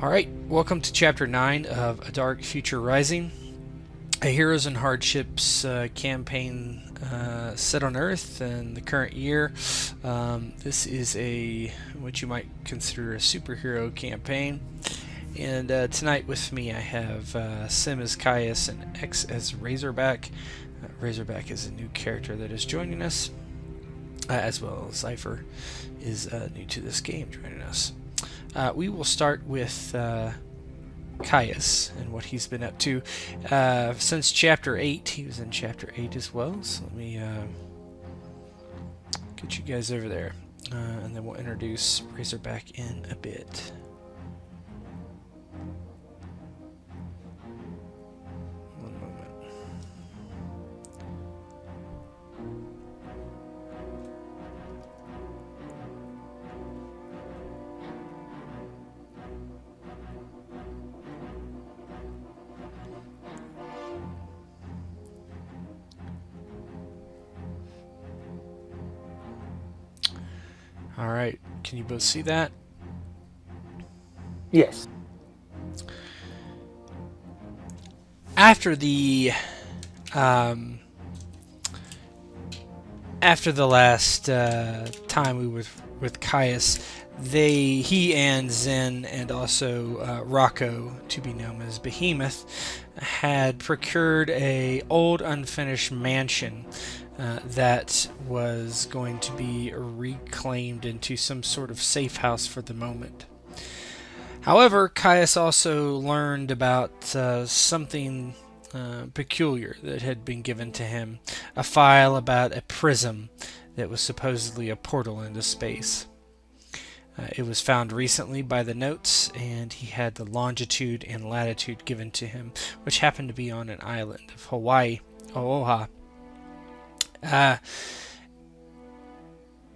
Alright, welcome to Chapter 9 of A Dark Future Rising, a Heroes and Hardships campaign set on Earth in the current year. This is what you might consider a superhero campaign. And tonight with me I have Sim as Caius and X as Razorback. Razorback is a new character that is joining us, as well as Cypher is new to this game joining us. We will start with Caius and what he's been up to since Chapter 8. He was in Chapter 8 as well, so let me get you guys over there, and then we'll introduce Razorback in a bit. One moment. Alright, can you both see that? Yes. After the last time we were with Caius, he and Zen and also Rocco, to be known as Behemoth, had procured a old unfinished mansion that was going to be reclaimed into some sort of safe house for the moment. However, Caius also learned about something peculiar that had been given to him, a file about a prism that was supposedly a portal into space. It was found recently by the notes, and he had the longitude and latitude given to him, which happened to be on an island of Hawaii, Oahu.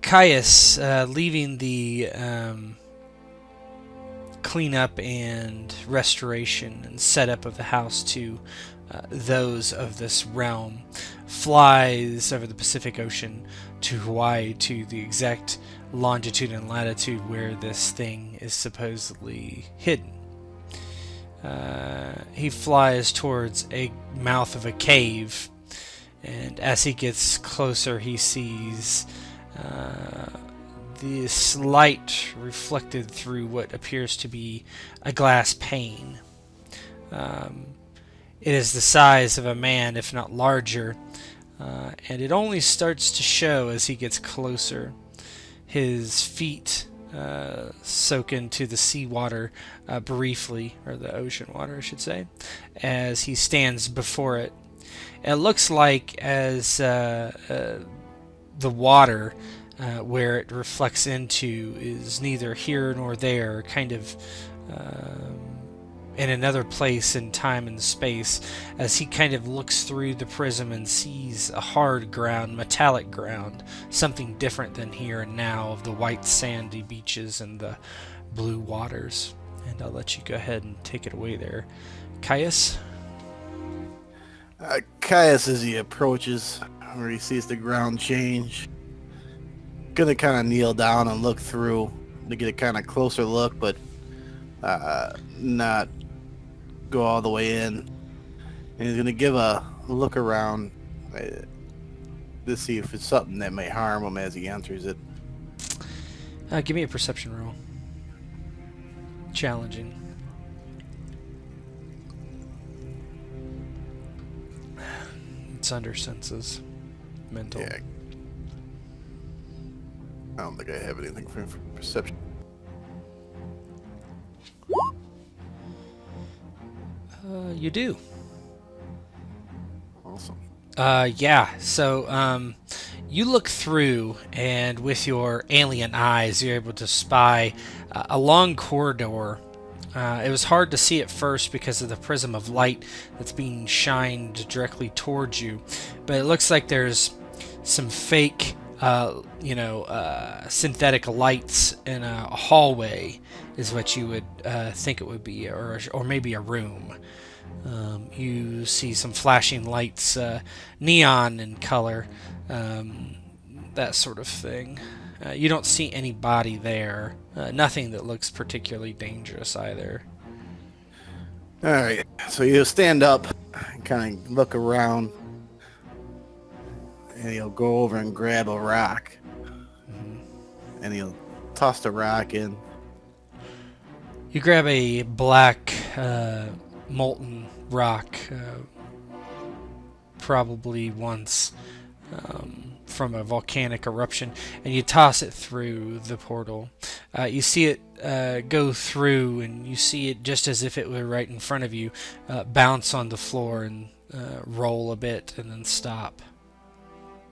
Caius, leaving the cleanup and restoration and setup of the house to those of this realm, flies over the Pacific Ocean to Hawaii, to the exact longitude and latitude where this thing is supposedly hidden. He flies towards a mouth of a cave, and as he gets closer he sees this light reflected through what appears to be a glass pane. It is the size of a man, if not larger, and it only starts to show as he gets closer. His feet soak into the seawater briefly, or the ocean water I should say, as he stands before it. It looks like as the water where it reflects into is neither here nor there, kind of in another place in time and space, as he kind of looks through the prism and sees a hard ground, metallic ground, something different than here and now of the white sandy beaches and the blue waters. And I'll let you go ahead and take it away there, Caius. Caius, as he approaches where he sees the ground change, gonna kind of kneel down and look through to get a kind of closer look, but not go all the way in. And he's gonna give a look around to see if it's something that may harm him as he enters it. Give me a perception roll. Challenging. It's under senses. Mental. Yeah. I don't think I have anything for perception. You do. Awesome. Yeah. So, you look through, and with your alien eyes, you're able to spy a long corridor. It was hard to see at first because of the prism of light that's being shined directly towards you, but it looks like there's some fake, synthetic lights in a hallway, is what you would think it would be, or maybe a room. You see some flashing lights, neon in color, that sort of thing. You don't see any body there. Nothing that looks particularly dangerous either. All right, so you stand up and kind of look around, and you'll go over and grab a rock, and you'll toss the rock in. You grab a black molten rock, probably once from a volcanic eruption, and you toss it through the portal. You see it go through, and you see it just as if it were right in front of you, bounce on the floor and roll a bit and then stop.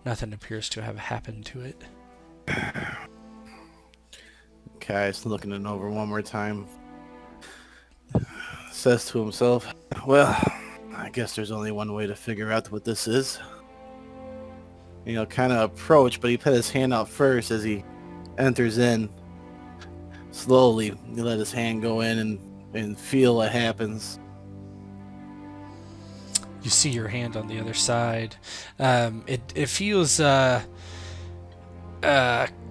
Nothing appears to have happened to it. Caius, looking it over one more time, says to himself, well, I guess there's only one way to figure out what this is. Kind of approach, but he put his hand out first as he enters in. Slowly, you let his hand go in and feel what happens. You see your hand on the other side. It feels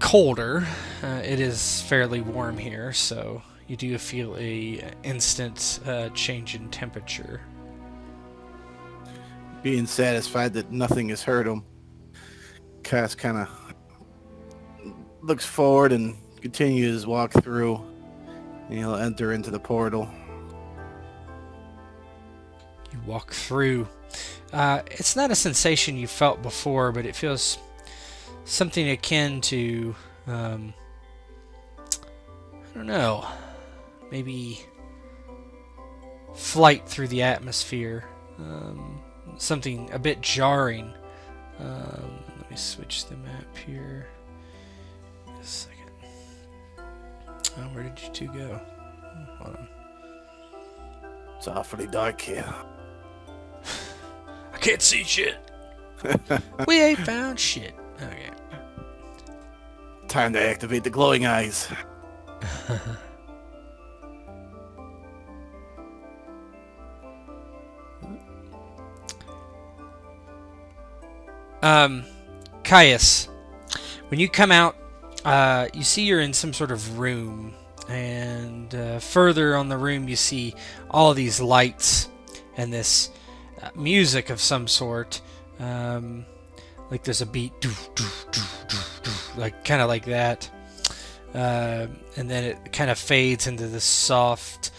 colder. It is fairly warm here, so you do feel a instant change in temperature. Being satisfied that nothing has hurt him, Cass kind of looks forward and continues his walk through, and he'll enter into the portal. You walk through. It's not a sensation you felt before, but it feels something akin to, I don't know, maybe flight through the atmosphere. Something a bit jarring. Let me switch the map here. Just a second. Oh, where did you two go? Hold on. It's awfully dark here. I can't see shit. We ain't found shit. Okay. Time to activate the glowing eyes. Caius, when you come out, you see you're in some sort of room, and further on the room you see all of these lights and this music of some sort, like there's a beat, like kind of like that, and then it kind of fades into this softer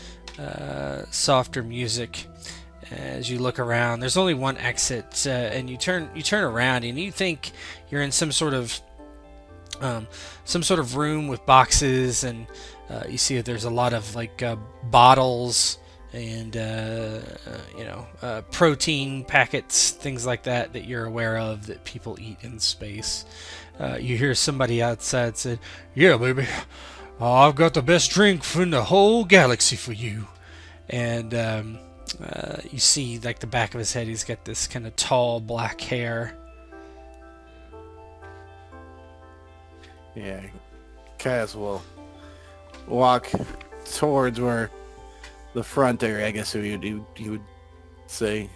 music. As you look around, there's only one exit, and you turn around, and you think you're in some sort of room with boxes, and you see that there's a lot of like bottles and protein packets, things like that you're aware of that people eat in space. You hear somebody outside say, "Yeah, baby, I've got the best drink in the whole galaxy for you," and you see like the back of his head, he's got this kind of tall black hair. Yeah, Cass will walk towards where the front area, I guess you would say.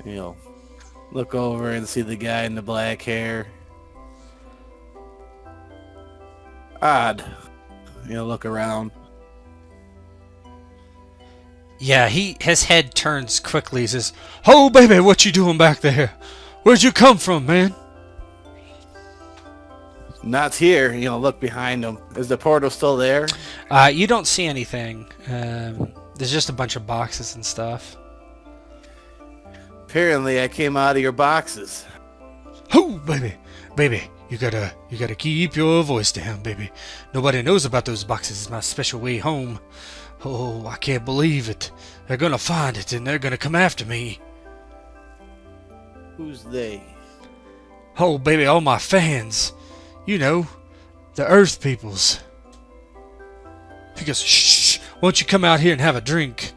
You'll look over and see the guy in the black hair. Odd. Look around. Yeah, his head turns quickly. He says, "Oh, baby, what you doing back there? Where'd you come from, man?" Not here. Look behind him. Is the portal still there? You don't see anything. There's just a bunch of boxes and stuff. Apparently, I came out of your boxes. Oh, baby, you gotta keep your voice down, baby. Nobody knows about those boxes. It's my special way home. Oh, I can't believe it. They're gonna find it, and they're gonna come after me. Who's they? Oh, baby, all my fans. The Earth peoples. He goes, "Shh, why don't you come out here and have a drink?"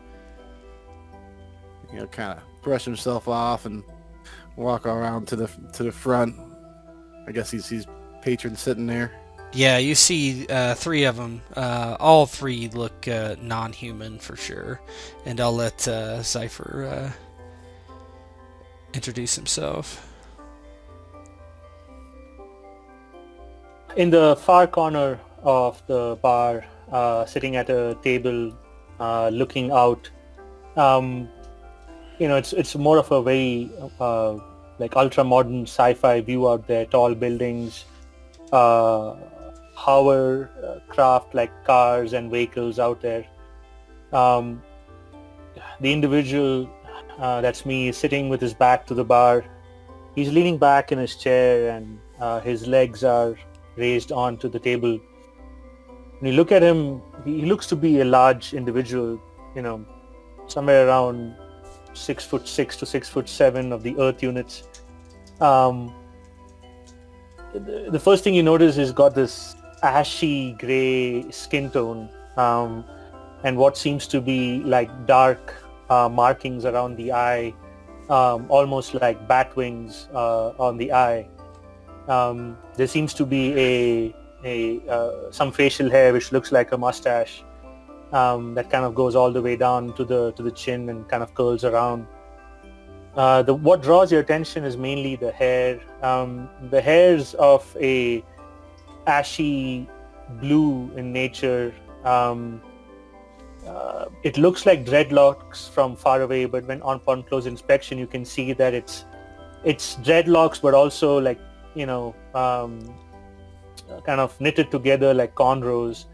Kind of brush himself off and walk around to the front. I guess he sees patrons sitting there. Yeah, you see three of them. All three look non-human for sure. And I'll let Cypher introduce himself. In the far corner of the bar, sitting at a table, looking out. It's more of a very like ultra modern sci-fi view out there. Tall buildings, hovercraft like cars and vehicles out there. The individual, that's me, is sitting with his back to the bar. He's leaning back in his chair and his legs are raised onto the table. When you look at him, he looks to be a large individual, somewhere around 6'6" to 6'7" of the Earth units. The first thing you notice is got this ashy gray skin tone, and what seems to be like dark markings around the eye, almost like bat wings on the eye. There seems to be some facial hair which looks like a mustache that kind of goes all the way down to the chin and kind of curls around. What draws your attention is mainly the hair. The hairs of a ashy blue in nature. It looks like dreadlocks from far away, but upon close inspection, you can see that it's dreadlocks, but also like kind of knitted together like cornrows,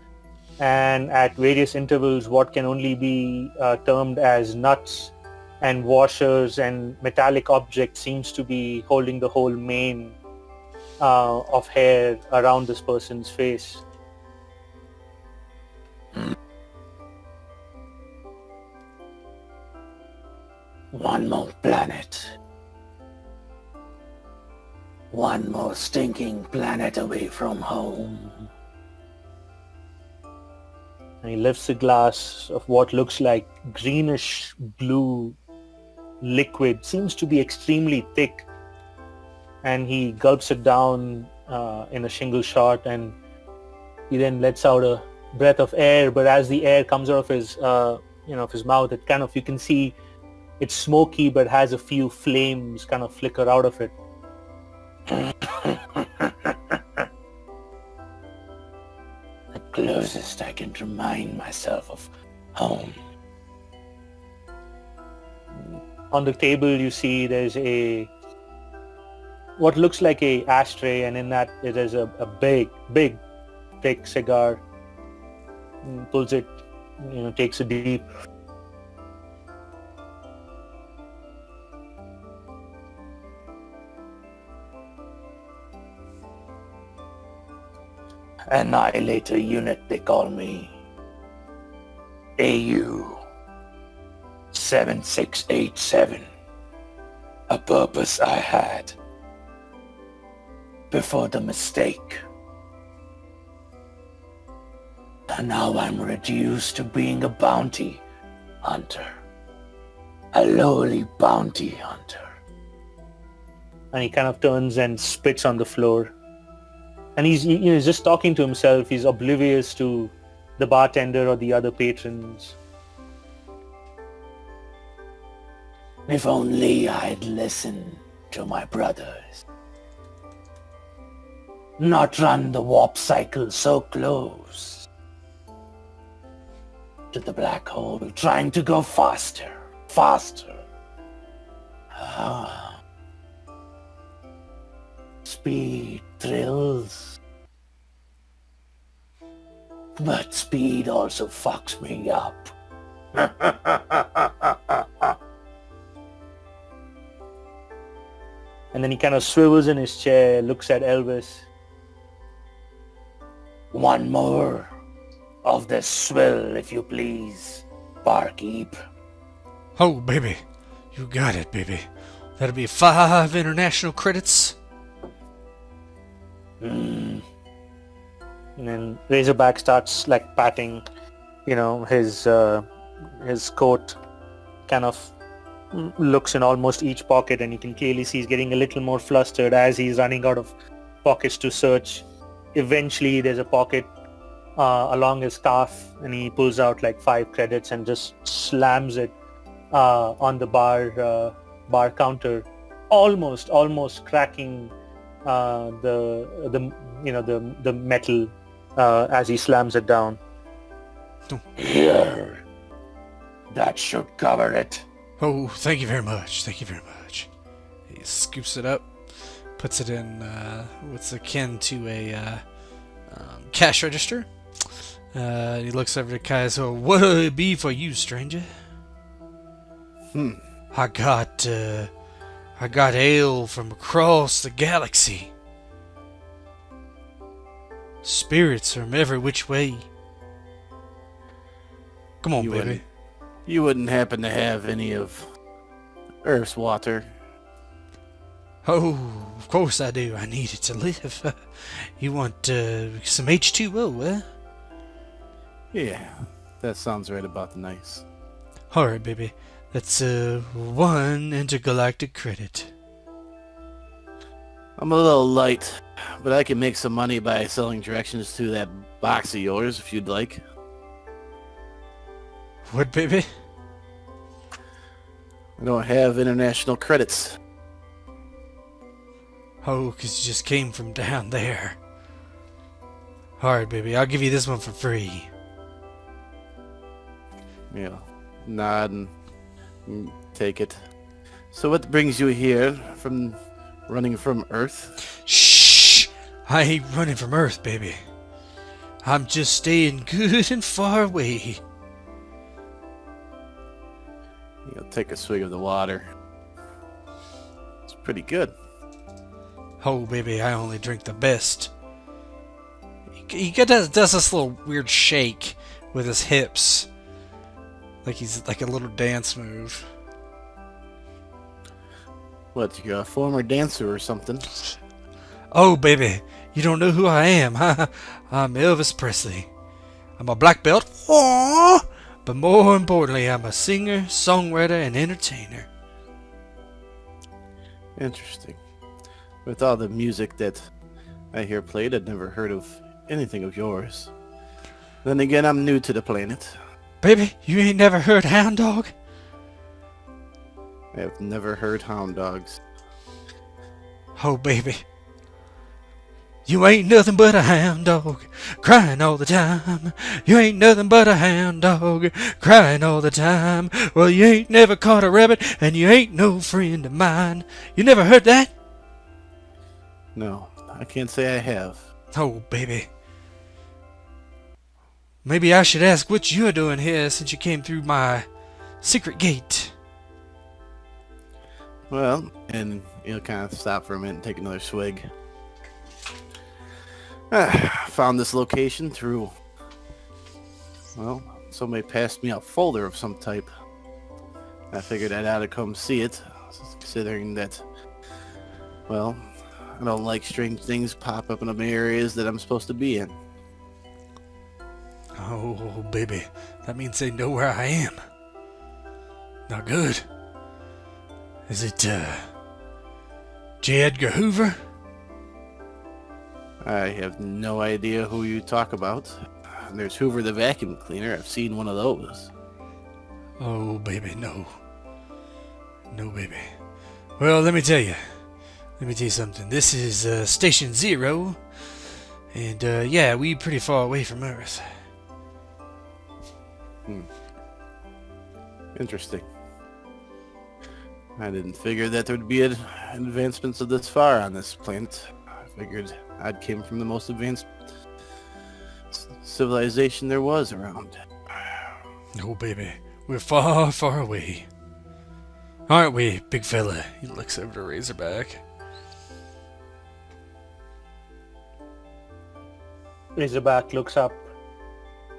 and at various intervals, what can only be termed as nuts and washers and metallic objects seems to be holding the whole mane of hair around this person's face. One more planet. One more stinking planet away from home. And he lifts a glass of what looks like greenish blue liquid, seems to be extremely thick, and he gulps it down in a single shot, and he then lets out a breath of air. But as the air comes out of his of his mouth, it kind of, you can see it's smoky but has a few flames kind of flicker out of it. The closest I can remind myself of home. On the table you see there's what looks like a ashtray, and in that it is a big thick cigar. Pulls it, takes a deep. Annihilator unit, they call me. AU 7687. A purpose I had before the mistake. And now I'm reduced to being a bounty hunter. A lowly bounty hunter. And he kind of turns and spits on the floor. And he's just talking to himself. He's oblivious to the bartender or the other patrons. If only I'd listened to my brothers. Not run the warp cycle so close to the black hole, trying to go faster. Speed thrills, but speed also fucks me up. And then he kind of swivels in his chair, looks at Elvis. One more of the swill, if you please, barkeep. Oh, baby. You got it, baby. That'll be 5 international credits. And then Razorback starts like patting, his coat, kind of looks in almost each pocket, and you can clearly see he's getting a little more flustered as he's running out of pockets to search. Eventually there's a pocket along his scarf, and he pulls out like 5 credits and just slams it on the bar counter, almost cracking the metal as he slams it down. Here. That should cover it. Oh, thank you very much. Thank you very much. He scoops it up, puts it in what's akin to a cash register. He looks over to Caius. So, what'll it be for you, stranger? I got ale from across the galaxy. Spirits from every which way. Come on, baby. You wouldn't happen to have any of Earth's water? Oh, of course I do. I need it to live. You want some H2O, eh? Yeah, that sounds right about nice. Alright, baby. That's 1 intergalactic credit. I'm a little light, but I can make some money by selling directions to that box of yours if you'd like. What, baby? I don't have international credits. Oh, 'cause you just came from down there. Alright, baby. I'll give you this one for free. Yeah, nod and take it. So what brings you here from running from Earth? Shh! I ain't running from Earth, baby. I'm just staying good and far away. You'll take a swig of the water. It's pretty good. Oh, baby, I only drink the best. He does this little weird shake with his hips. Like he's like a little dance move. What, you're a former dancer or something? Oh, baby, you don't know who I am, huh? I'm Elvis Presley. I'm a black belt. Aww! But more importantly, I'm a singer, songwriter, and entertainer. Interesting. With all the music that I hear played, I'd never heard of anything of yours. Then again, I'm new to the planet. Baby, you ain't never heard Hound Dog? I have never heard Hound Dogs. Oh, baby. You ain't nothing but a hound dog, crying all the time. You ain't nothing but a hound dog, crying all the time. Well, you ain't never caught a rabbit, and you ain't no friend of mine. You never heard that? No, I can't say I have. Oh, baby. Maybe I should ask what you're doing here since you came through my secret gate. Well, and you'll kind of stop for a minute and take another swig. Found this location through, well, somebody passed me a folder of some type. I figured I ought to come see it, considering that, well, I don't like strange things pop up in the areas that I'm supposed to be in. Oh, baby. That means they know where I am. Not good. Is it, J. Edgar Hoover? I have no idea who you talk about. There's Hoover the vacuum cleaner. I've seen one of those. Oh, baby, no. No, baby. Well, let me tell you. Let me tell you something. This is, Station Zero. And, yeah, we pretty far away from Earth. Interesting. I didn't figure that there'd be advancements of this far on this planet. I figured I'd came from the most advanced civilization there was around. No, baby. We're far, far away. Aren't we, big fella? He looks over to Razorback. Razorback looks up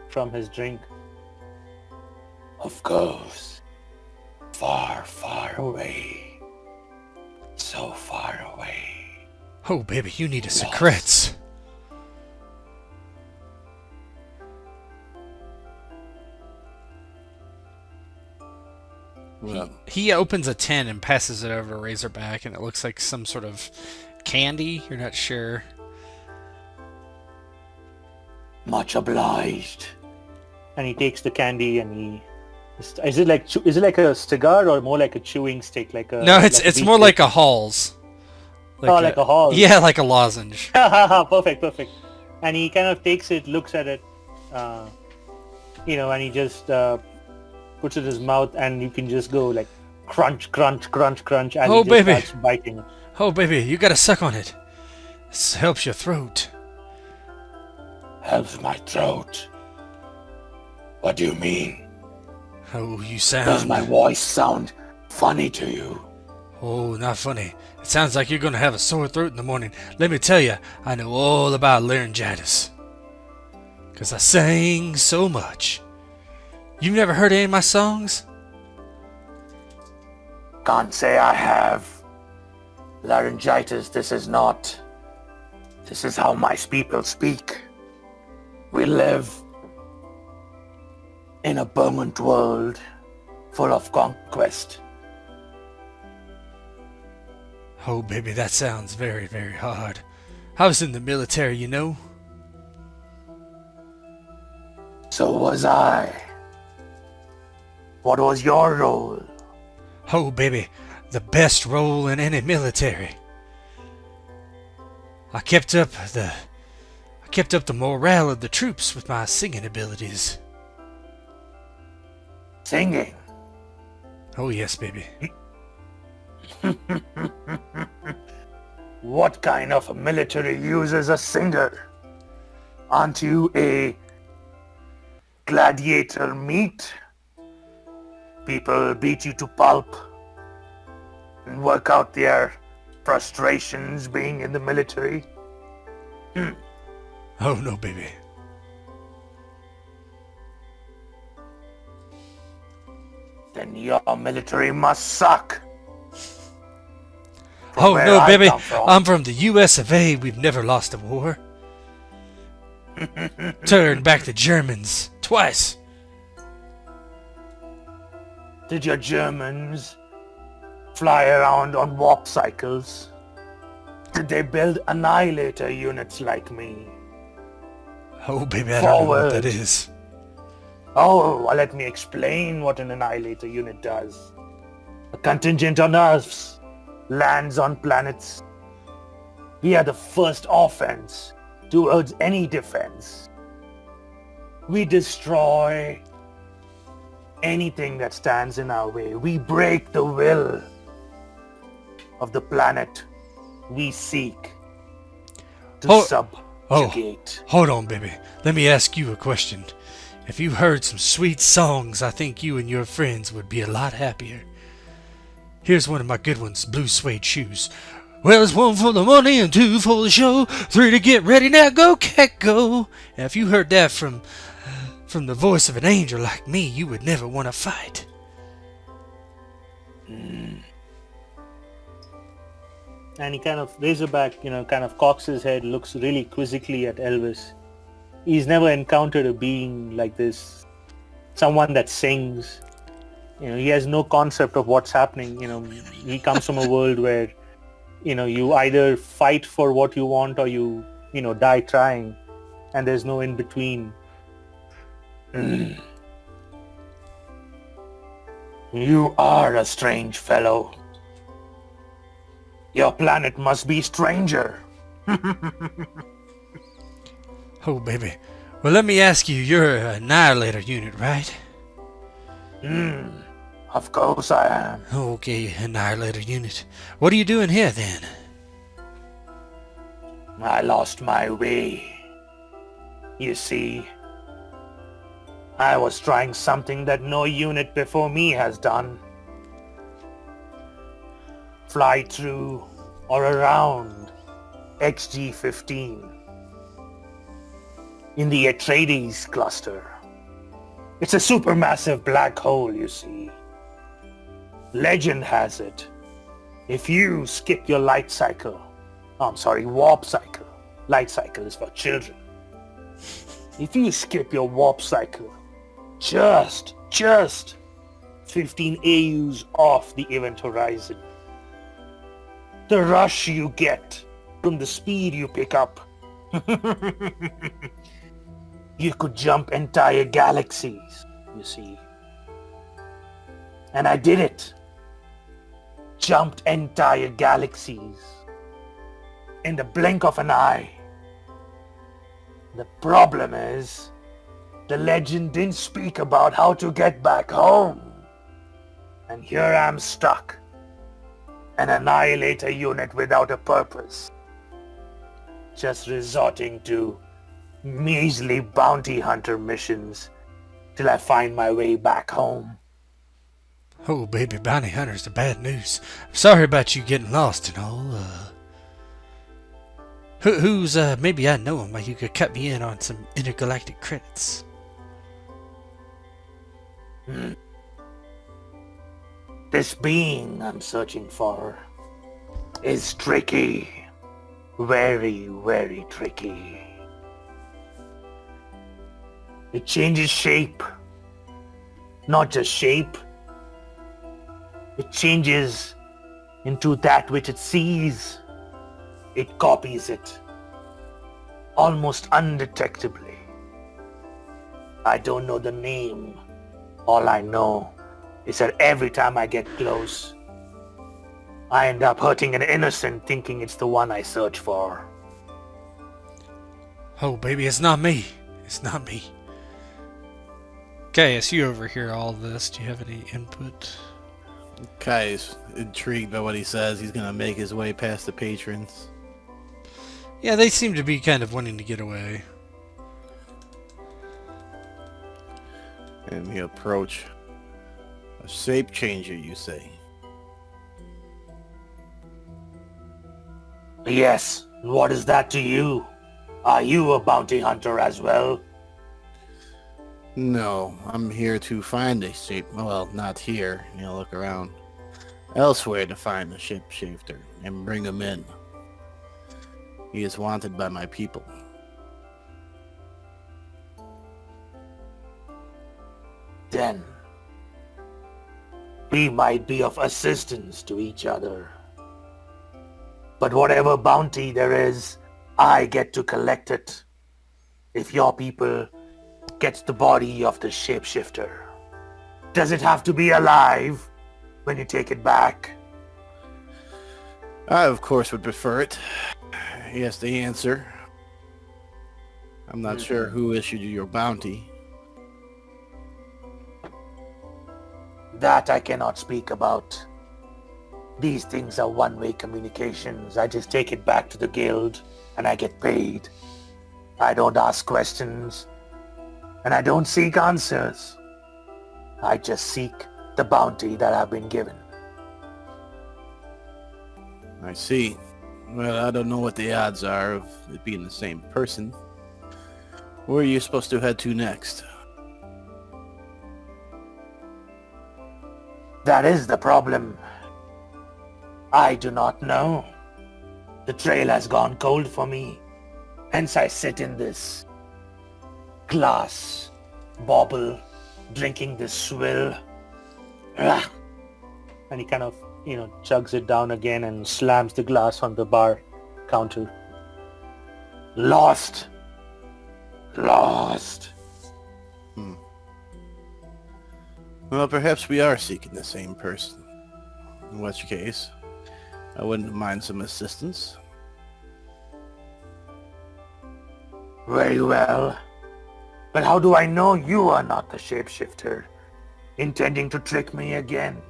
from his drink. Of course. Far, far away. So far away. Oh, baby, you need a secrets. Well, He opens a tin and passes it over to Razorback, and it looks like some sort of candy. You're not sure. Much obliged. And he takes the candy and he... Is it like a cigar or more like a chewing stick? Like a No, it's beef more stick? like a Halls. Like a Halls. Yeah, like a lozenge. Perfect. And he kind of takes it, looks at it, and he just puts it in his mouth, and you can just go like crunch, crunch, crunch, crunch as Oh, he just baby. starts biting. Oh, baby, you gotta suck on it. This helps your throat. Helps my throat. What do you mean? Oh, you Does sound... my voice sound funny to you? Oh, not funny. It sounds like you're gonna have a sore throat in the morning. Let me tell you, I know all about laryngitis. 'Cause I sang so much. You've never heard any of my songs? Can't say I have. Laryngitis, this is not. This is how my people speak. We live in a permanent world full of conquest. Oh, baby, that sounds very, very hard. I was in the military, you know. So was I. What was your role? Oh, baby, the best role in any military. I kept up the morale of the troops with my singing abilities. Singing. Oh, yes, baby. What kind of a military uses a singer? Aren't you a gladiator meat? People beat you to pulp and work out their frustrations being in the military. Oh, no, baby. Then your military must suck. From Oh, where no, I baby. come from. I'm from the US of A. We've never lost a war. Turned back the Germans twice. Did your Germans fly around on warp cycles? Did they build annihilator units like me? Oh, baby, I don't know what that Forward. is. Oh, well, let me explain what an annihilator unit does. A contingent on Earths lands on planets. We are the first offense towards any defense. We destroy anything that stands in our way. We break the will of the planet we seek to Oh, subjugate. Hold on, baby. Let me ask you a question. If you heard some sweet songs, I think you and your friends would be a lot happier. Here's one of my good ones, Blue Suede Shoes. Well, it's 1 for the money and 2 for the show. 3 to get ready, now go, cat, go. Now, if you heard that from the voice of an angel like me, you would never want to fight. And he kind of, Razorback, kind of cocks his head, looks really quizzically at Elvis. He's never encountered a being like this. Someone that sings. He has no concept of what's happening. He comes from a world where, you either fight for what you want or you die trying. And there's no in between. You are a strange fellow. Your planet must be stranger. Oh, baby. Well, let me ask you, you're an annihilator unit, right? Of course I am. Okay, annihilator unit. What are you doing here, then? I lost my way. You see, I was trying something that no unit before me has done. Fly through or around XG-15 in the Atreides cluster. It's a supermassive black hole, you see. Legend has it, if you skip your light cycle, warp cycle. Light cycle is for children. If you skip your warp cycle, just 15 AUs off the event horizon, the rush you get from the speed you pick up, you could jump entire galaxies, you see. And I did it. Jumped entire galaxies in the blink of an eye. The problem is, The legend didn't speak about how to get back home. And here I'm stuck. An annihilator unit without a purpose. Just resorting to measly bounty hunter missions till I find my way back home. Oh, baby, bounty hunters are bad news. I'm sorry about you getting lost and all. Who's, maybe I know him. You could cut me in on some intergalactic credits. This being I'm searching for is tricky. Very, very tricky. It changes shape. Not just shape. It changes into that which it sees. It copies it. Almost undetectably. I don't know the name. All I know is that every time I get close, I end up hurting an innocent thinking it's the one I search for. Oh, baby, it's not me. It's not me. Caius, you overhear all this. Do you have any input? Caius, intrigued by what he says, he's gonna make his way past the patrons. Yeah, they seem to be kind of wanting to get away. And we approach. A shape changer, you say? Yes, what is that to you? Are you a bounty hunter as well? No, I'm here to find a shape. Well, not here. Look around. Elsewhere to find the shapeshifter and bring him in. He is wanted by my people. Then, we might be of assistance to each other. But whatever bounty there is, I get to collect it. If your people gets the body of the shapeshifter. Does it have to be alive when you take it back? I, of course, would prefer it. Yes, the answer. I'm not sure who issued you your bounty. That I cannot speak about. These things are one-way communications. I just take it back to the guild and I get paid. I don't ask questions and I don't seek answers. I just seek the bounty that I've been given. I see. Well, I don't know what the odds are of it being the same person. Where are you supposed to head to next? That is the problem. I do not know. The trail has gone cold for me. Hence I sit in this glass bauble, drinking this swill. Ah. And he kind of, chugs it down again and slams the glass on the bar counter. Lost. Well, perhaps we are seeking the same person. In which case, I wouldn't mind some assistance. Very well. But how do I know you are not the shapeshifter, intending to trick me again?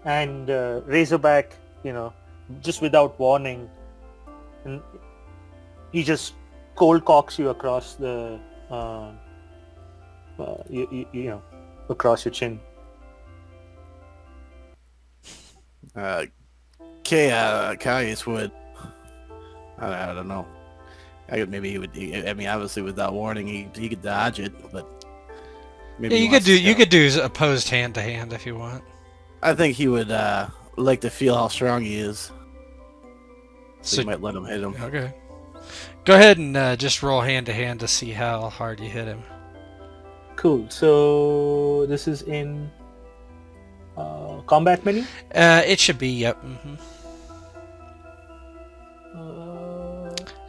And Razorback, just without warning, and he just cold cocks you across the, across your chin. Caius would. I don't know. Maybe he would. Obviously, without warning, he could dodge it, but maybe Yeah, you could do opposed hand to hand if you want. I think he would like to feel how strong he is. So you So- might let him hit him. Okay. Go ahead and just roll hand to hand to see how hard you hit him. Cool. So this is in combat menu. It should be, yep.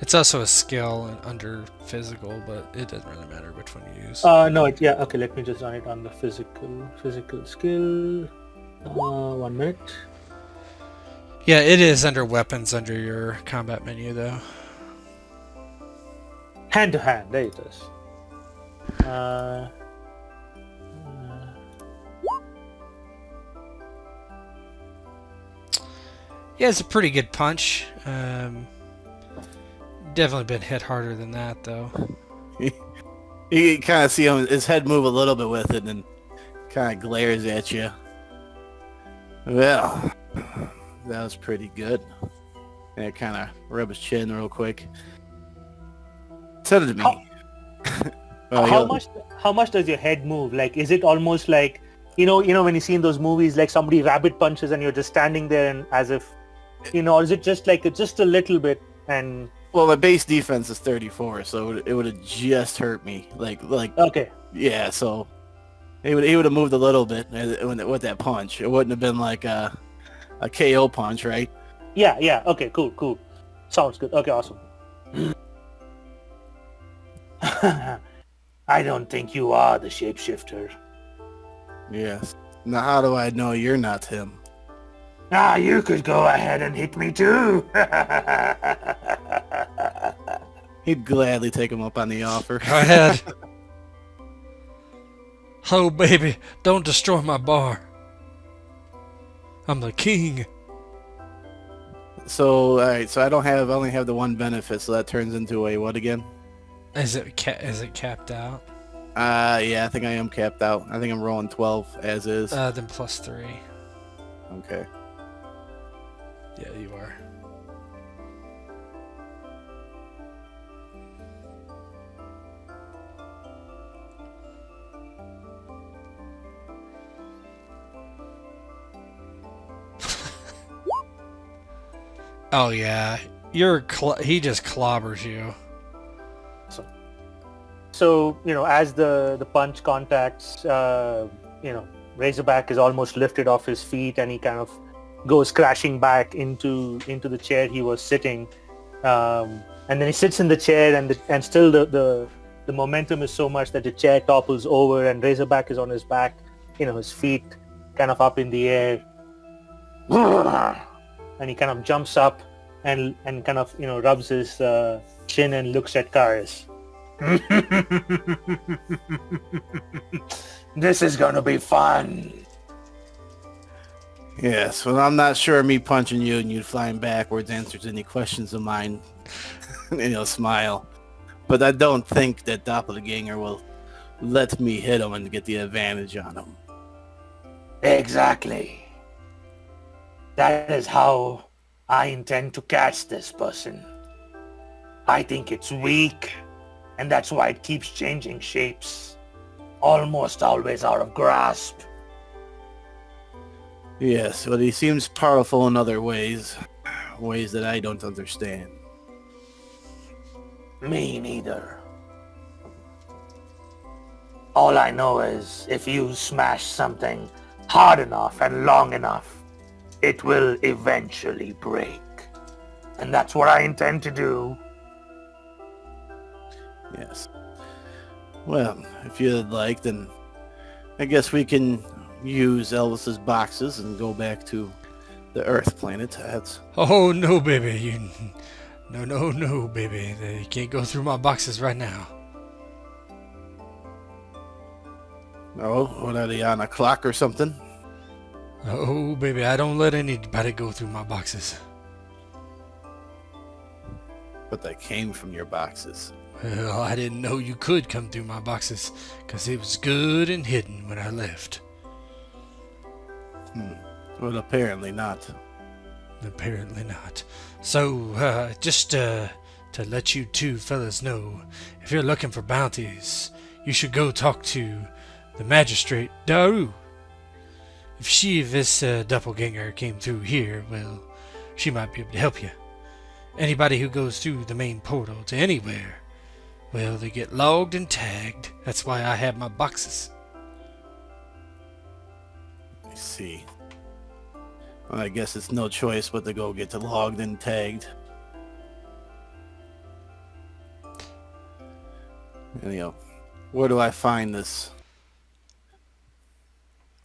It's also a skill under physical, but it doesn't really matter which one you use. No, okay. Let me just run it on the physical skill. 1 minute. Yeah, it is under weapons under your combat menu, though. Hand to hand. There it is. Uh, Yeah, it's a pretty good punch. Definitely been hit harder than that, though. You kind of see his head move a little bit with it and kind of glares at you. Well, that was pretty good. And it kind of rub his chin real quick. Said it to me. how much does your head move? Like, is it almost like, when you see in those movies, like somebody rabbit punches and you're just standing there and as if, or is it just like just a little bit and... Well, my base defense is 34, so it would have just hurt me. Like Okay. yeah. So he would have moved a little bit with that punch. It wouldn't have been like a KO punch, right? Yeah. Okay, cool. Sounds good. Okay, awesome. I don't think you are the shapeshifter. Yes. Now, how do I know you're not him? You could go ahead and hit me too. He'd gladly take him up on the offer. Go ahead. Oh, baby, don't destroy my bar. I'm the king. So, all right. So I only have the one benefit. So that turns into a what again? Is it capped out? Yeah, I think I am capped out. I think I'm rolling 12 as is. Then +3. Okay. Yeah, you are. Oh yeah, he just clobbers you. So, as the punch contacts, Razorback is almost lifted off his feet and he kind of goes crashing back into the chair he was sitting. And then he sits in the chair and still the momentum is so much that the chair topples over and Razorback is on his back, his feet kind of up in the air. And he kind of jumps up and kind of, rubs his chin and looks at Caius. This is gonna be fun. Yes, well, I'm not sure me punching you and you flying backwards answers any questions of mine. Smile. But I don't think that Doppelganger will let me hit him and get the advantage on him. Exactly. That is how I intend to catch this person. I think it's weak, and that's why it keeps changing shapes. Almost always out of grasp. Yes, but he seems powerful in other ways. Ways that I don't understand. Me neither. All I know is if you smash something hard enough and long enough, it will eventually break. And that's what I intend to do. Yes. Well, if you'd like, then I guess we can use Elvis's boxes and go back to the Earth planet. That's... Oh no, baby! No, baby! You can't go through my boxes right now. Oh, what are they, on a clock or something? Oh, baby! I don't let anybody go through my boxes. But they came from your boxes. Well, I didn't know you could come through my boxes, 'cause it was good and hidden when I left. Well, apparently not. Apparently not. So, just to let you two fellas know, if you're looking for bounties, you should go talk to the magistrate, Daru. If this doppelganger came through here, well, she might be able to help you. Anybody who goes through the main portal to anywhere, well, they get logged and tagged. That's why I have my boxes. I see. Well, I guess it's no choice but to go get logged and tagged. Anyhow, where do I find this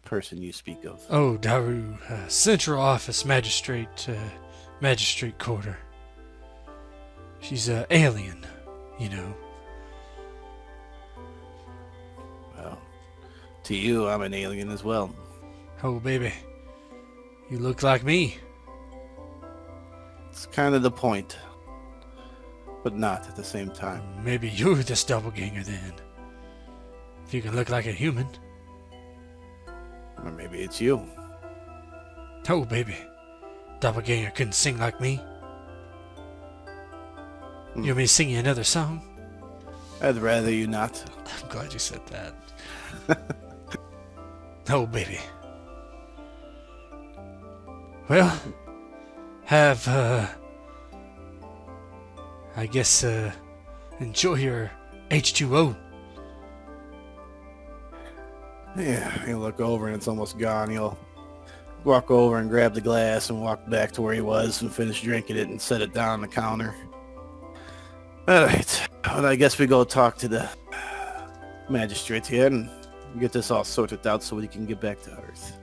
person you speak of? Oh, Daru, Central Office Magistrate Quarter. She's an alien, To you, I'm an alien as well. Oh, baby. You look like me. It's kind of the point. But not at the same time. Maybe you're this doppelganger then. If you can look like a human. Or maybe it's you. Oh, baby. Doppelganger couldn't sing like me. You want me to sing you another song? I'd rather you not. I'm glad you said that. Oh, baby. Well, I guess, enjoy your H2O. Yeah, he'll look over and it's almost gone. He'll walk over and grab the glass and walk back to where he was and finish drinking it and set it down on the counter. Alright, well, I guess we go talk to the magistrate here and get this all sorted out so we can get back to Earth.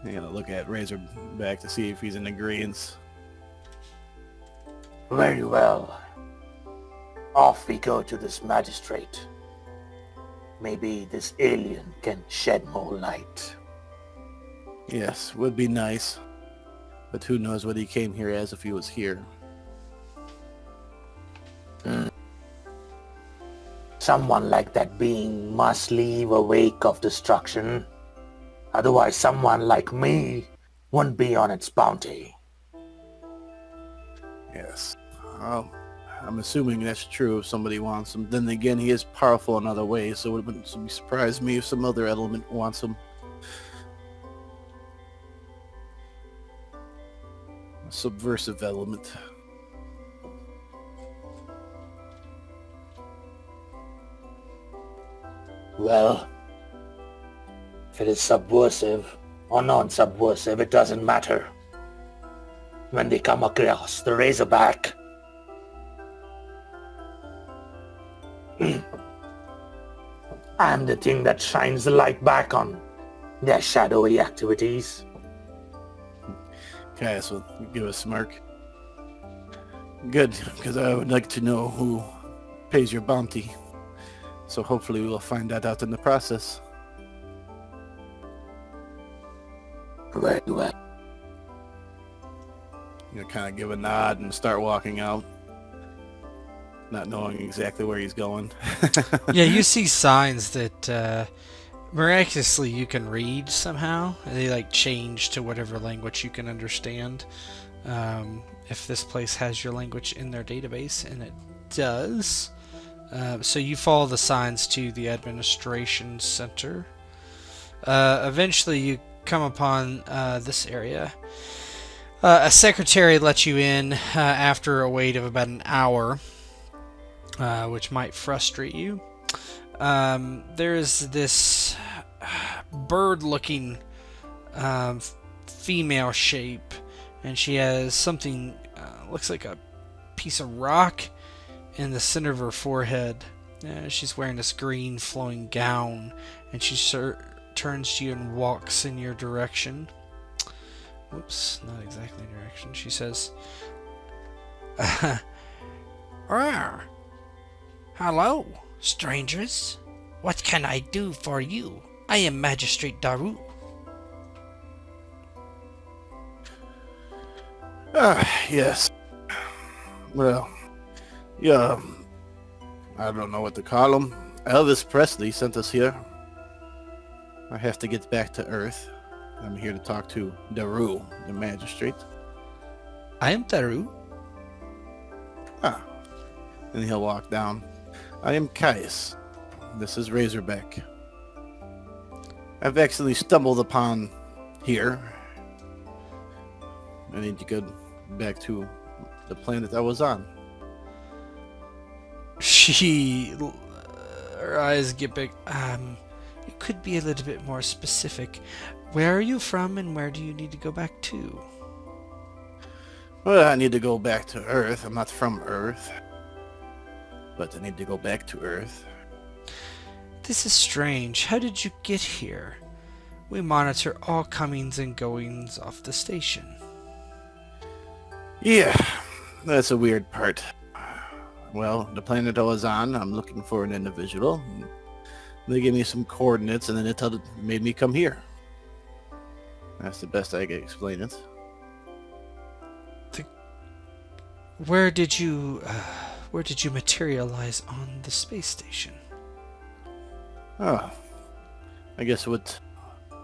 I'm gonna look at Razorback to see if he's in agreement. Very well. Off we go to this magistrate. Maybe this alien can shed more light. Yes, would be nice. But who knows what he came here as if he was here. Someone like that being must leave a wake of destruction. Otherwise, someone like me wouldn't be on its bounty. Yes. Well, I'm assuming that's true if somebody wants him. Then again, he is powerful in other ways, so it wouldn't surprise me if some other element wants him. A subversive element. Well, if it is subversive or non-subversive, it doesn't matter. When they come across the Razorback, I'm the thing that shines the light back on their shadowy activities. Caius will give a smirk. Good, because I would like to know who pays your bounty. So hopefully we'll find that out in the process. Very well. You know, kind of give a nod and start walking out. Not knowing exactly where he's going. Yeah, you see signs that miraculously you can read somehow. They like change to whatever language you can understand. If this place has your language in their database, and it does. So you follow the signs to the administration center. Eventually you come upon this area. A secretary lets you in after a wait of about an hour, which might frustrate you. There's this bird-looking female shape, and she has something looks like a piece of rock in the center of her forehead. She's wearing this green flowing gown, and she turns to you and walks in your direction. Whoops, not exactly direction. She says, "Hello, strangers. What can I do for you? I am Magistrate Daru." Yes. Well, yeah, I don't know what to call him. Elvis Presley sent us here. I have to get back to Earth. I'm here to talk to Daru, the magistrate. I am Daru. And he'll walk down. I am Caius. This is Razorback. I've actually stumbled upon here. I need to go back to the planet I was on. Her eyes get big. You could be a little bit more specific. Where are you from, and where do you need to go back to? Well, I need to go back to Earth. I'm not from Earth. But I need to go back to Earth. This is strange. How did you get here? We monitor all comings and goings off the station. Yeah, that's a weird part. Well, the planet I was on, I'm looking for an individual. They gave me some coordinates, and then made me come here. That's the best I can explain it. Where did you materialize on the space station? Oh, I guess what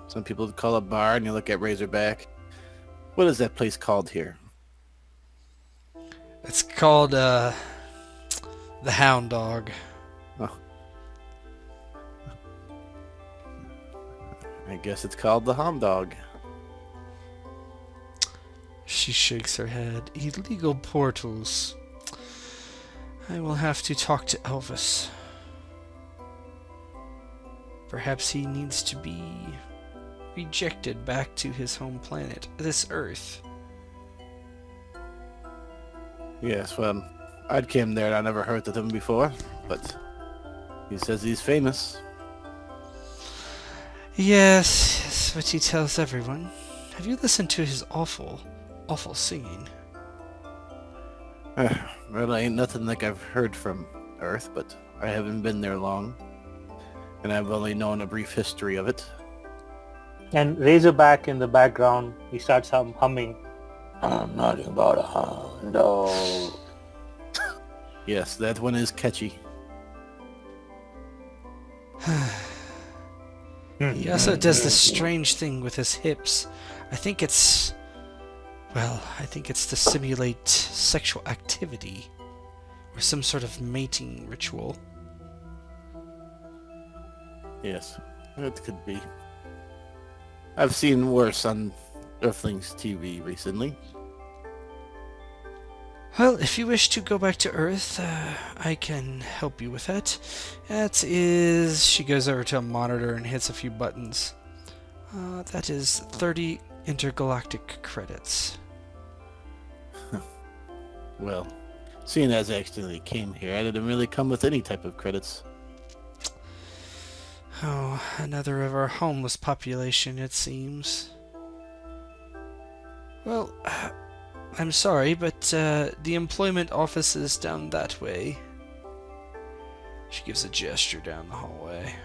some people would call a bar, and you look at Razorback. What is that place called here? It's called the Hound Dog. Oh. I guess it's called the Hound Dog. She shakes her head. Illegal portals. I will have to talk to Elvis. Perhaps he needs to be rejected back to his home planet, this Earth. Yes, well, I'd came there and I never heard of him before, but he says he's famous. Yes, what he tells everyone. Have you listened to his awful singing? Well, ain't nothing like I've heard from Earth, but I haven't been there long, and I've only known a brief history of it. And Razorback in the background, he starts humming. I'm not about a hound dog. Yes, that one is catchy. He also does this strange thing with his hips. I think it's to simulate sexual activity or some sort of mating ritual. Yes, it could be. I've seen worse on Earthlings TV recently. Well, if you wish to go back to Earth, I can help you with that. That is... She goes over to a monitor and hits a few buttons. That is 30 intergalactic credits. Well, seeing as I accidentally came here, I didn't really come with any type of credits. Oh, another of our homeless population, it seems. Well, I'm sorry, but the employment office is down that way. She gives a gesture down the hallway.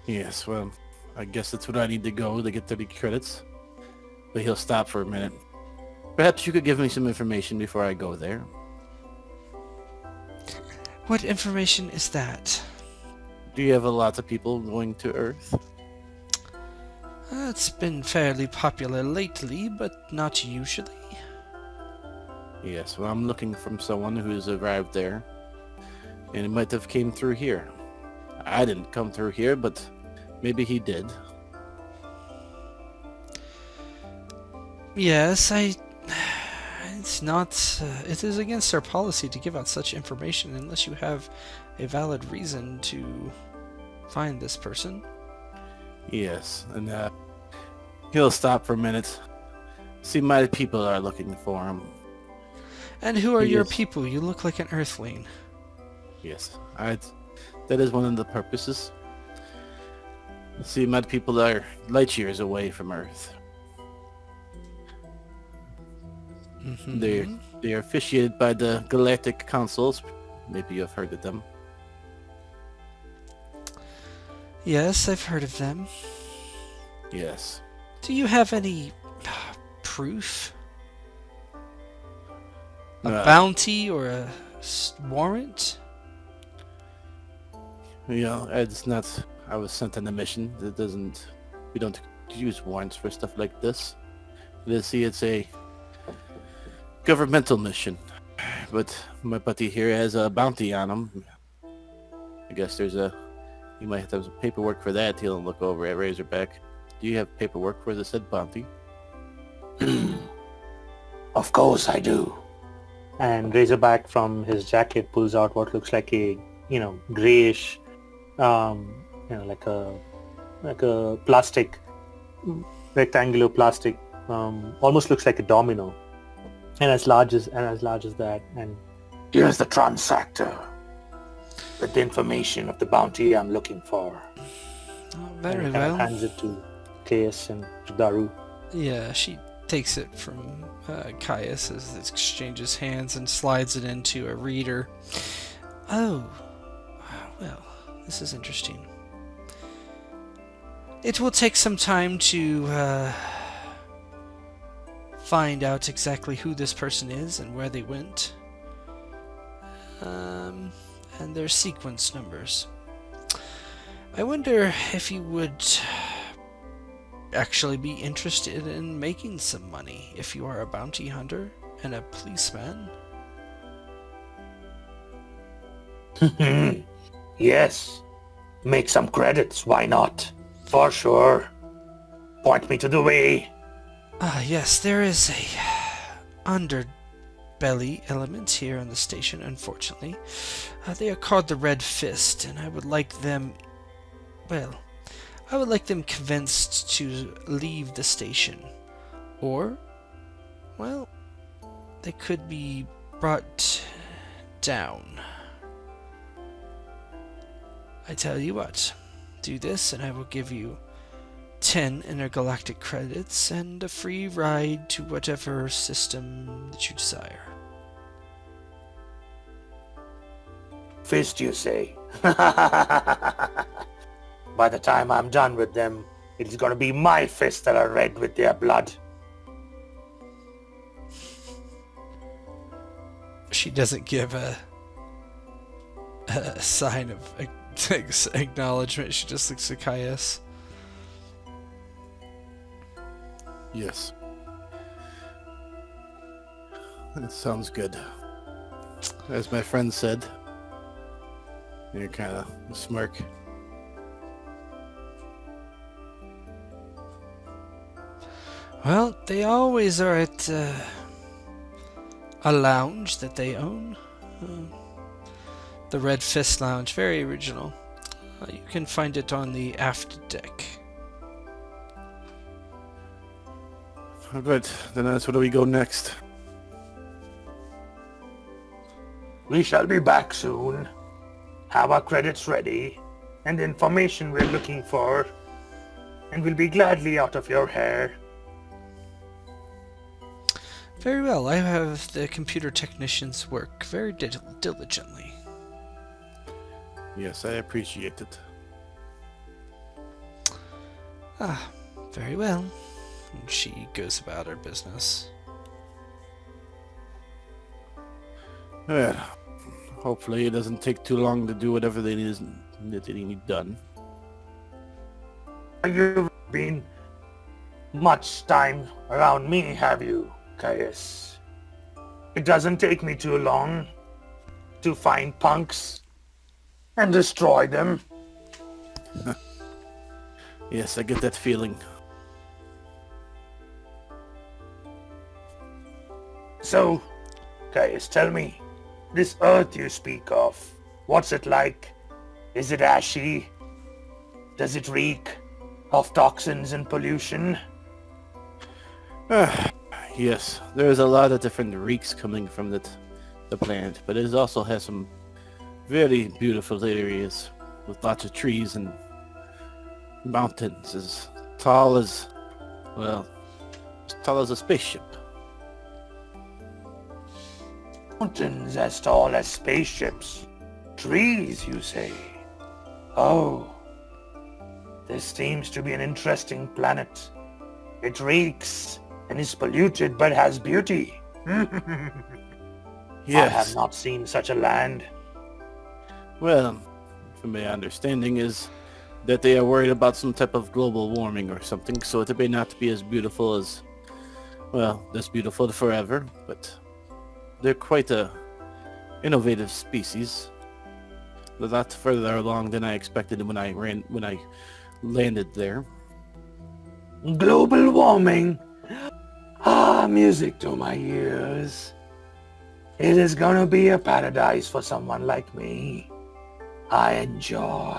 Yes, well, I guess that's what I need to go to get 30 credits. But he'll stop for a minute. Perhaps you could give me some information before I go there. What information is that? Do you have a lot of people going to Earth? It's been fairly popular lately, but not usually. Yes, well, I'm looking from someone who's arrived there. And it might have came through here. I didn't come through here, but maybe he did. Yes, it's not... it is against our policy to give out such information unless you have a valid reason to find this person. Yes, and he'll stop for a minute. See, my people are looking for him. And who are your Yes. people? You look like an Earthling. Yes, that is one of the purposes. See, my people are light years away from Earth. Mm-hmm. They are officiated by the Galactic Councils. Maybe you've heard of them. Yes, I've heard of them. Yes. Do you have any proof? A bounty or a warrant? You know, it's not. I was sent on a mission. It doesn't. We don't use warrants for stuff like this. See, it's a governmental mission. But my buddy here has a bounty on him. I guess there's a. You might have to have some paperwork for that. He'll look over at Razorback. Do you have paperwork for the said bounty? Of course I do. And Razorback from his jacket pulls out what looks like a, grayish, like a plastic, rectangular plastic, almost looks like a domino, and as large as that. And Here's the transactor with the information of the bounty I'm looking for. Oh, very and he kind well. of hands it to Caius and to Daru. Yeah, she takes it from Caius as it exchanges hands and slides it into a reader. Oh, well, this is interesting. It will take some time to find out exactly who this person is and where they went. And their sequence numbers. I wonder if you would actually be interested in making some money if you are a bounty hunter and a policeman. Yes. Make some credits, why not? For sure. Point me to the way. Yes, there is a underbelly element here on the station, unfortunately. They are called the Red Fist, and I would like them convinced to leave the station. Or, well, they could be brought down. I tell you what, do this and I will give you 10 intergalactic credits and a free ride to whatever system that you desire. Fist, you say? By the time I'm done with them, it's gonna be my fists that are red with their blood. She doesn't give a sign of acknowledgement. She just looks at Caius. Yes. That sounds good. As my friend said. You kind of smirk. Well, they always are at a lounge that they own. The Red Fist Lounge, very original. You can find it on the aft deck. Alright, then that's where do we go next? We shall be back soon. Have our credits ready, and the information we're looking for, and we'll be gladly out of your hair. Very well, I have the computer technicians work very diligently. Yes, I appreciate it. Ah, very well. And she goes about her business. Well, hopefully it doesn't take too long to do whatever they need done. You've been much time around me, have you, Caius? It doesn't take me too long to find punks and destroy them. Yes, I get that feeling. So, Caius, tell me, this earth you speak of, what's it like? Is it ashy? Does it reek of toxins and pollution? Yes, there's a lot of different reeks coming from the planet, but it also has some very beautiful areas with lots of trees and mountains as tall as, well, as tall as a spaceship. Mountains as tall as spaceships. Trees, you say? Oh, this seems to be an interesting planet. It reeks and is polluted but has beauty. Yes. I have not seen such a land. Well, from my understanding is that they are worried about some type of global warming or something, so it may not be as beautiful as, well, this beautiful forever, but they're quite a innovative species. A lot further along than I expected when I landed there. Global warming. Ah, music to my ears. It is gonna be a paradise for someone like me. I enjoy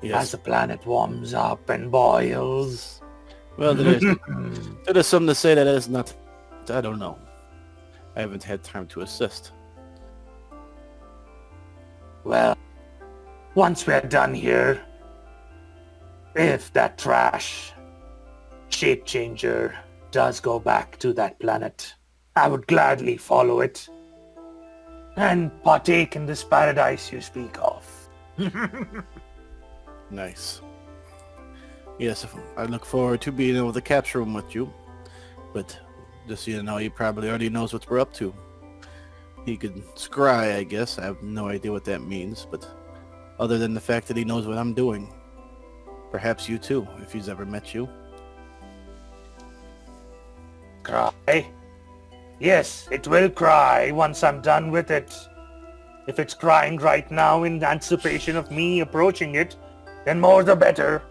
as Yes. the planet warms up and boils. Well, there is something to say that is not, I don't know. I haven't had time to assist. Well, once we're done here, if that trash shape changer does go back to that planet, I would gladly follow it and partake in this paradise you speak of. Nice. Yes, I look forward to being able to capture him with you. But just so you know, he probably already knows what we're up to. He could scry, I guess. I have no idea what that means, but other than the fact that he knows what I'm doing. Perhaps you too, if he's ever met you. Cry? Yes, it will cry once I'm done with it. If it's crying right now in anticipation of me approaching it, then more the better.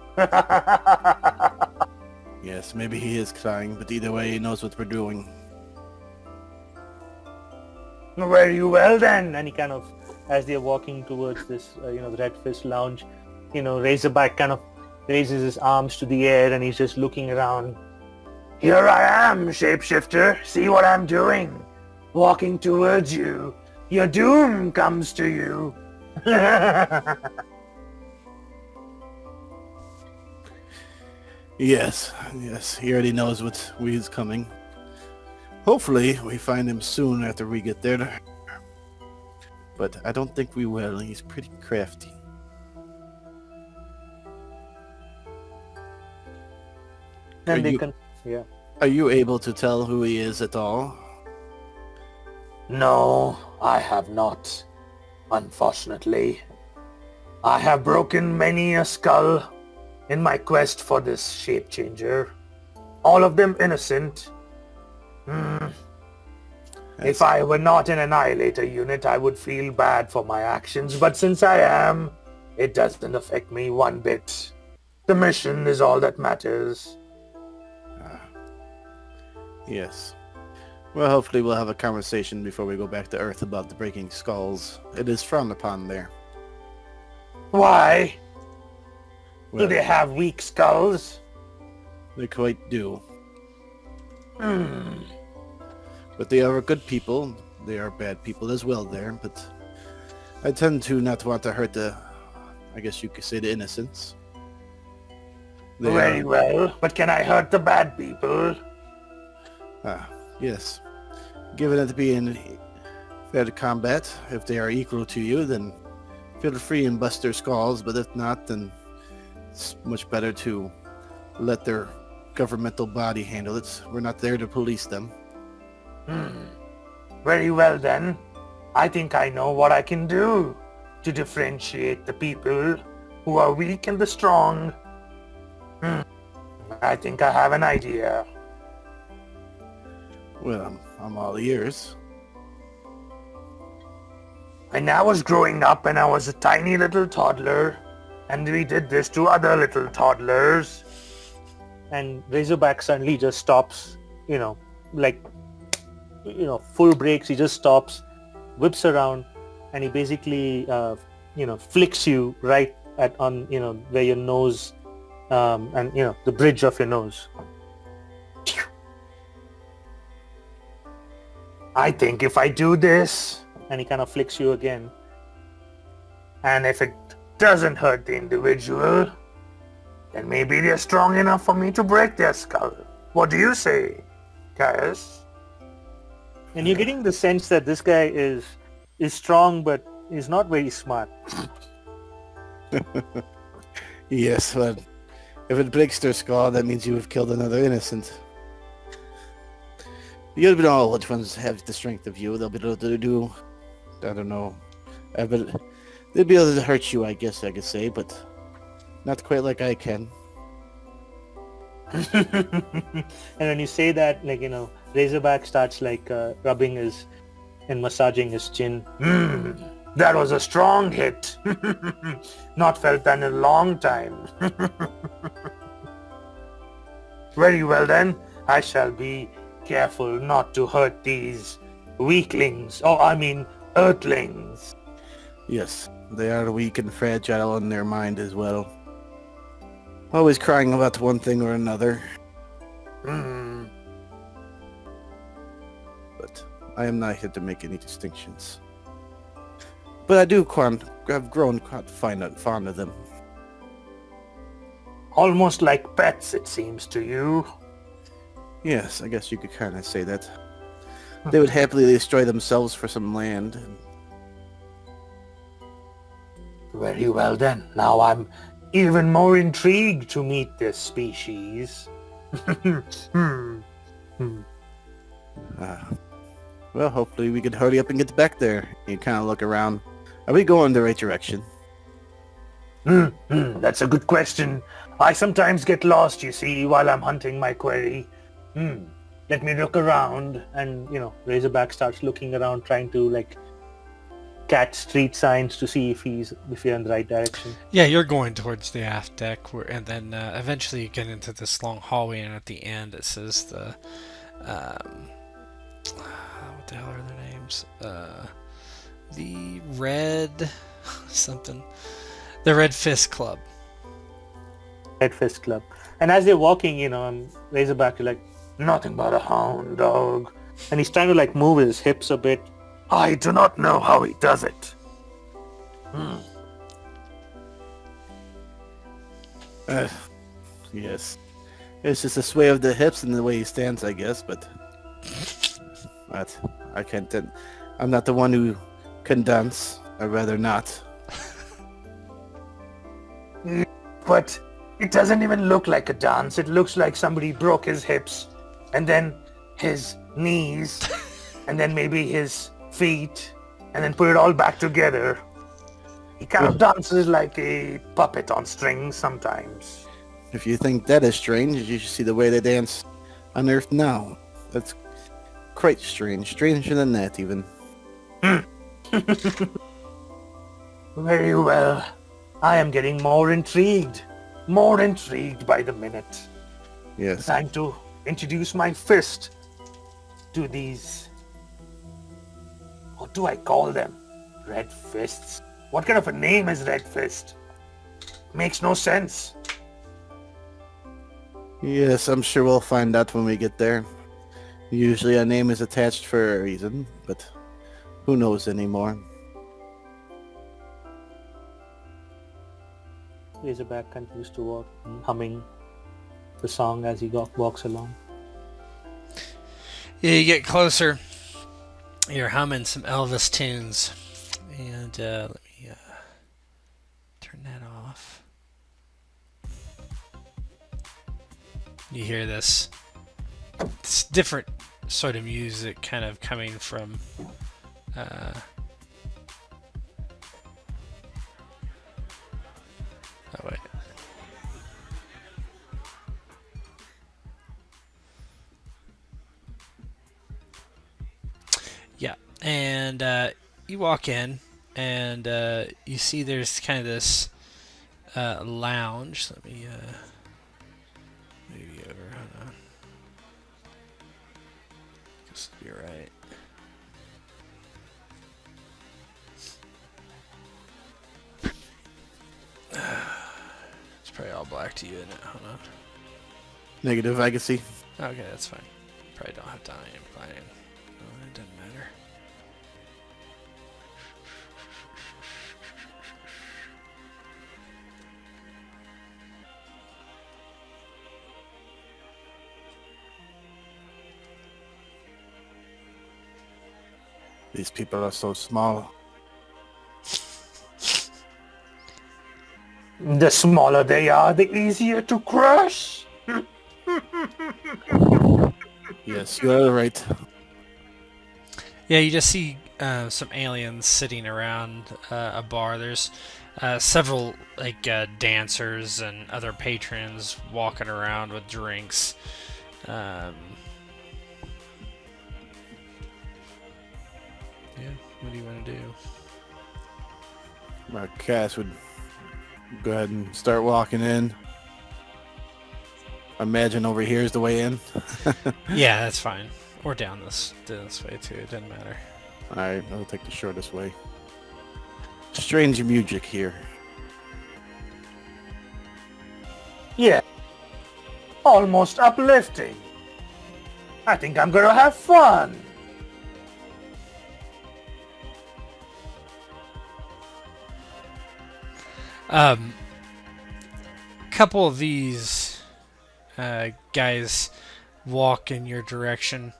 Yes, maybe he is crying, but either way, he knows what we're doing. Very well then. And he kind of, as they're walking towards this, the Red Fist Lounge, Razorback kind of raises his arms to the air and he's just looking around. Here I am, shapeshifter. See what I'm doing? Walking towards you. Your doom comes to you. Yes, he already knows what is coming. Hopefully, we find him soon after we get there. But I don't think we will. He's pretty crafty. And Are you able to tell who he is at all? No, I have not. Unfortunately. I have broken many a skull in my quest for this shape changer. All of them innocent. If I were not an Annihilator unit, I would feel bad for my actions, but since I am, it doesn't affect me one bit. The mission is all that matters. Yes. Well, hopefully we'll have a conversation before we go back to Earth about the breaking skulls. It is frowned upon there. Why? Well, Do they have weak skulls? they quite do. But they are good people. They are bad people as well there, but I tend to not want to hurt I guess you could say, the innocents. Very well, but can I hurt the bad people? Yes. Given it being fair combat, if they are equal to you, then feel free and bust their skulls, but if not, then it's much better to let their governmental body handle it. We're not there to police them. Very well then. I think I know what I can do to differentiate the people who are weak and the strong. I think I have an idea. Well, I'm all ears. When I was growing up and I was a tiny little toddler, and we did this to other little toddlers. And Razorback suddenly just stops, full brakes. He just stops, whips around, and he basically, flicks you right on where your nose, and the bridge of your nose. I think if I do this, And he kind of flicks you again. and if it doesn't hurt the individual, then maybe they're strong enough for me to break their skull. What do you say, Caius? And you're getting the sense that this guy is strong, but he's not very smart. Yes, well, if it breaks their skull, that means you have killed another innocent. You'll know which ones have the strength of you. They'll be able to do, I don't know, they'll be able to hurt you, I guess I could say, but not quite like I can. And when you say that, Razorback starts rubbing his and massaging his chin. That was a strong hit. Not felt that in a long time. Very well then, I shall be careful not to hurt these weaklings. Earthlings. Yes, they are weak and fragile in their mind as well. Always crying about one thing or another. But I am not here to make any distinctions. But I do have grown quite fond of them. Almost like pets, it seems to you. Yes, I guess you could kind of say that. They would happily destroy themselves for some land. Very well then. Now I'm even more intrigued to meet this species. Well, hopefully we could hurry up and get back there. You kind of look around. Are we going the right direction? That's a good question. I sometimes get lost, you see, while I'm hunting my quarry. Let me look around. And, Razorback starts looking around, trying to, catch street signs to see if you're in the right direction. Yeah, you're going towards the aft deck, and then eventually you get into this long hallway, and at the end it says the... what the hell are their names? The Red... something. The Red Fist Club. Red Fist Club. And as they're walking, Razorback is like, Nothing but a hound dog. and he's trying to move his hips a bit. I do not know how he does it. Yes. It's just the sway of the hips and the way he stands, I guess, but I can't. I'm not the one who can dance. I'd rather not. But it doesn't even look like a dance. It looks like somebody broke his hips, and then his knees, and then maybe his feet, and then put it all back together. He kind of dances like a puppet on strings sometimes. If you think that is strange, you should see the way they dance on Earth now. That's quite strange. Stranger than that, even. Very well. I am getting more intrigued by the minute. Yes. Time to introduce my fist to these... What do I call them? Red Fists? What kind of a name is Red Fist? Makes no sense. Yes, I'm sure we'll find out when we get there. Usually a name is attached for a reason, but who knows anymore? Razorback continues to walk, humming the song as he walks along. Yeah, you get closer. You're humming some Elvis tunes. And let me turn that off. You hear this different sort of music kind of coming from oh wait. Yeah, and you walk in, and you see there's kind of this lounge. Let me move you over. Hold on. This will be right. It's probably all black to you, isn't it? Hold on. Negative, I can see. Okay, that's fine. Probably don't have to amplify it. No, it doesn't matter. These people are so small. The smaller they are, the easier to crush. Yes, you're right. Yeah, you just see some aliens sitting around a bar. There's several dancers and other patrons walking around with drinks. Yeah, what do you want to do? Cass would go ahead and start walking in. Imagine over here is the way in. Yeah, that's fine. Or down this way too. It doesn't matter. Alright, I'll take the shortest way. Strange music here. Yeah. Almost uplifting. I think I'm gonna have fun. Couple of these guys walk in your direction.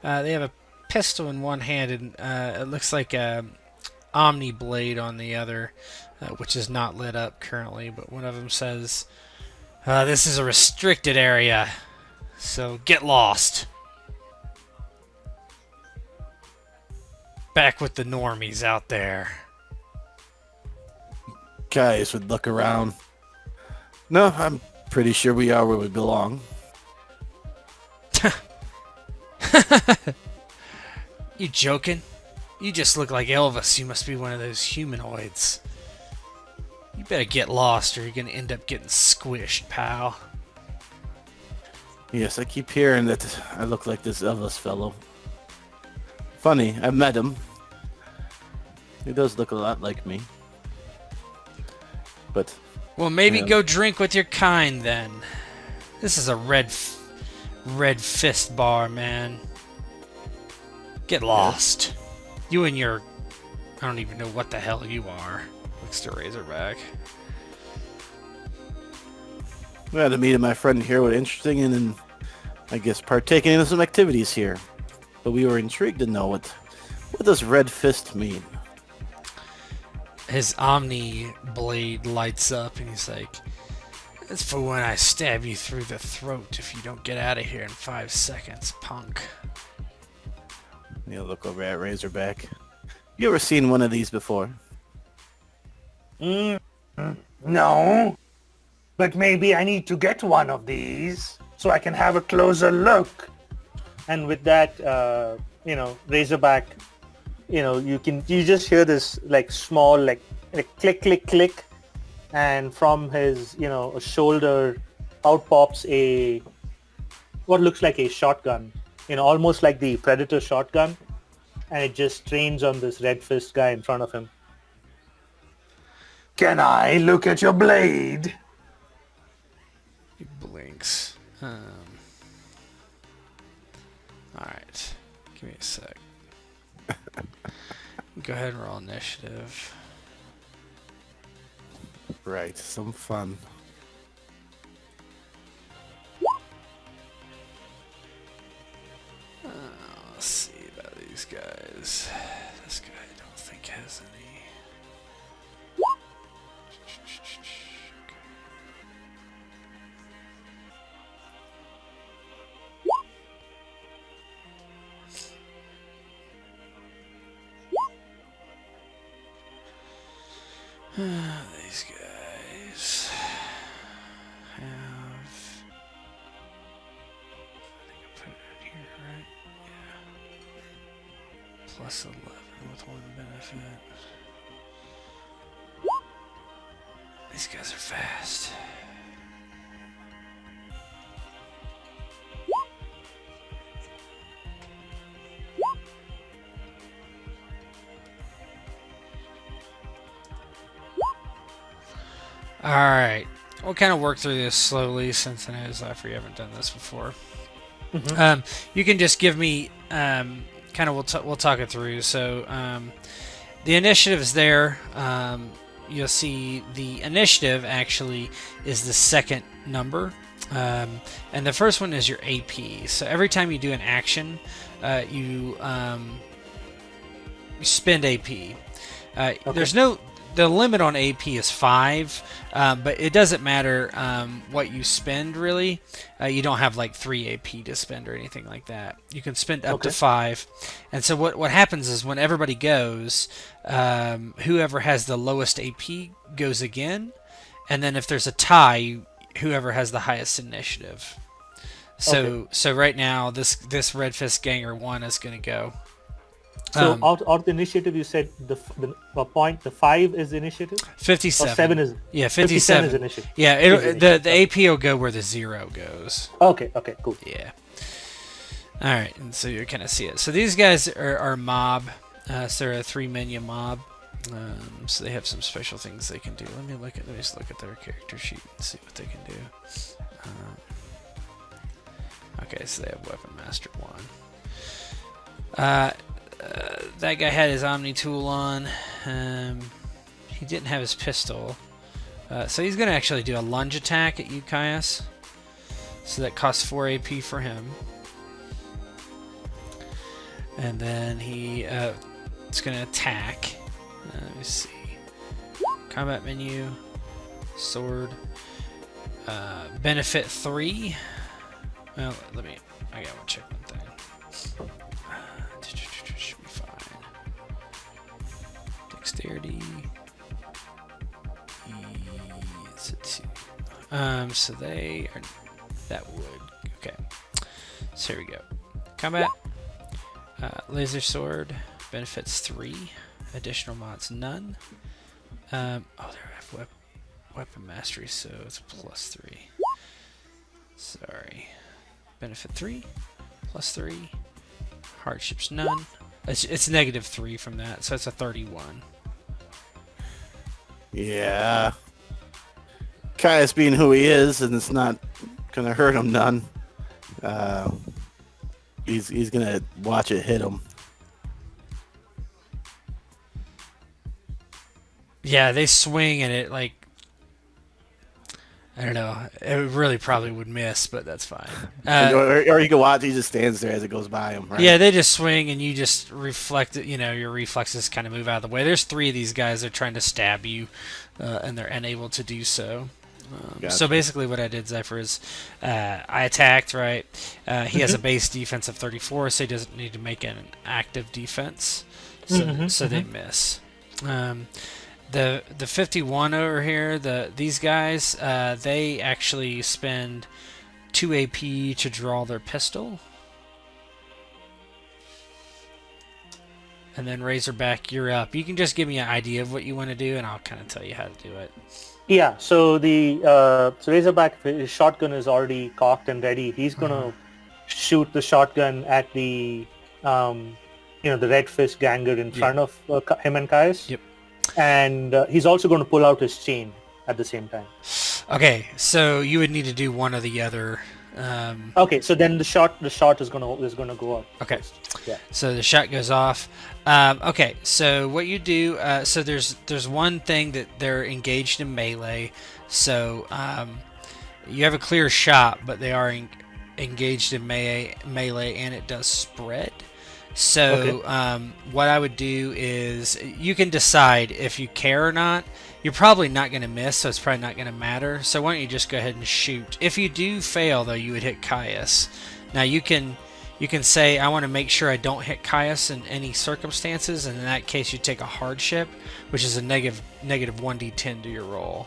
They have a pistol in one hand, and it looks like a Omni blade on the other, which is not lit up currently. But one of them says, "This is a restricted area, so get lost. Back with the normies out there." Caius would look around. No, I'm pretty sure we are where we belong. You joking? You just look like Elvis. You must be one of those humanoids. You better get lost or you're gonna end up getting squished, pal. Yes, I keep hearing that I look like this Elvis fellow. Funny, I met him. He does look a lot like me. But Well, maybe yeah. go drink with your kind then. This is a red fist bar, man. Get lost. You and your... I don't even know what the hell you are. Looks to Razorback. Glad to meet my friend here. What interesting and I guess partaking in some activities here. But we were intrigued to know what does red fist mean? His Omni blade lights up and he's like, "That's for when I stab you through the throat if you don't get out of here in 5 seconds, punk." You look over at Razorback. You ever seen one of these before? No, but maybe I need to get one of these so I can have a closer look. And with that, Razorback, you just hear this like small like click click click, and from his shoulder out pops what looks like a shotgun, almost like the Predator shotgun, and it just trains on this red fist guy in front of him. Can I look at your blade? He blinks. Alright. Give me a sec. Go ahead and roll initiative. Right, some fun. Let's see about these guys. This guy I don't think has any. These guys have... I think I put it in here, right? Yeah. Plus 11 with one benefit. These guys are fast. Alright, we'll kind of work through this slowly since I know, Zephyr, you haven't done this before. Mm-hmm. You can just give me, kind of, we'll talk it through. So, the initiative is there. You'll see the initiative actually is the second number. And the first one is your AP. So every time you do an action, you spend AP. Okay. There's the limit on AP is 5, but it doesn't matter what you spend, really. You don't have like 3 AP to spend or anything like that. You can spend up to 5. And so what happens is when everybody goes, whoever has the lowest AP goes again. And then if there's a tie, whoever has the highest initiative. So right now, this Red Fist Ganger 1 is going to go. So out of the initiative, you said the 5 is initiative? 57. Or 7 is... Yeah, 57 is initiative. Yeah, the AP will go where the 0 goes. Okay, cool. Yeah. Alright, and so you kind of see it. So these guys are mob. So they're a 3-minion mob. So they have some special things they can do. Let me just look at their character sheet and see what they can do. Okay, so they have Weapon Master 1. That guy had his Omni tool on. He didn't have his pistol. So he's going to actually do a lunge attack at you, Caius. So that costs 4 AP for him. And then he is going to attack. Let me see. Combat menu. Sword. Benefit 3. Well, I gotta check one thing. Should be fine. Dexterity. It's a 2. So they are. That would. Okay. So here we go. Combat. Laser sword. Benefits 3. Additional mods none. They have weapon mastery, so it's +3. Sorry. Benefit 3. +3. Hardships none. It's -3 from that, so it's a 31. Yeah. Caius being who he is, and it's not gonna hurt him none. He's gonna watch it hit him. Yeah, they swing and it like I don't know. It really probably would miss, but that's fine. Or you can watch. He just stands there as it goes by him. Right? Yeah, they just swing and you just reflect it. Your reflexes kind of move out of the way. There's 3 of these guys. They're trying to stab you, and they're unable to do so. Gotcha. So basically what I did, Zephyr, is I attacked, right? He has a base defense of 34, so he doesn't need to make an active defense. So they miss. The 51 over here, these guys, they actually spend 2 AP to draw their pistol. And then Razorback, you're up. You can just give me an idea of what you want to do, and I'll kind of tell you how to do it. Yeah, so the Razorback, his shotgun is already cocked and ready. He's gonna shoot the shotgun at the the Red Fist ganger in front of him and Caius. Yep. And he's also going to pull out his chain at the same time. Okay, so you would need to do one or the other. Okay, so then the shot is gonna go up. Okay. First. Yeah. So the shot goes off. Okay, so what you do, so there's one thing that they're engaged in melee. So you have a clear shot, but they are engaged in melee, and it does spread. So what I would do is you can decide if you care or not. You're probably not going to miss, so it's probably not going to matter. So why don't you just go ahead and shoot? If you do fail, though, you would hit Caius. Now you can say, I want to make sure I don't hit Caius in any circumstances, and in that case you take a hardship, which is a negative 1d10 to your roll.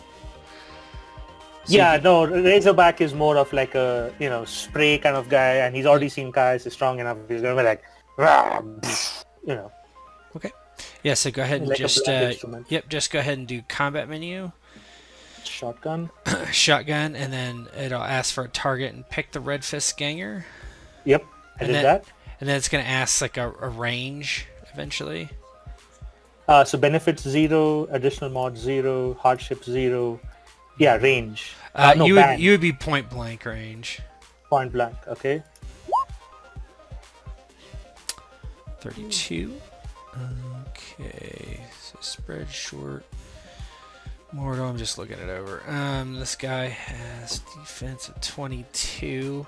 So No, Razorback is more of like a spray kind of guy, and he's already seen Caius is strong enough. He's gonna be like, rah, Okay. Yeah, so go ahead and like just just go ahead and do combat menu, shotgun. shotgun, and then it'll ask for a target and pick the Red Fist ganger. Yep, I did that. And then it's going to ask like a range eventually. So benefits 0, additional mod 0, hardship 0. Yeah, range. You would be point blank range. Point blank. Okay. 32. Okay, so spread short. Mortal, I'm just looking it over. This guy has defense of 22.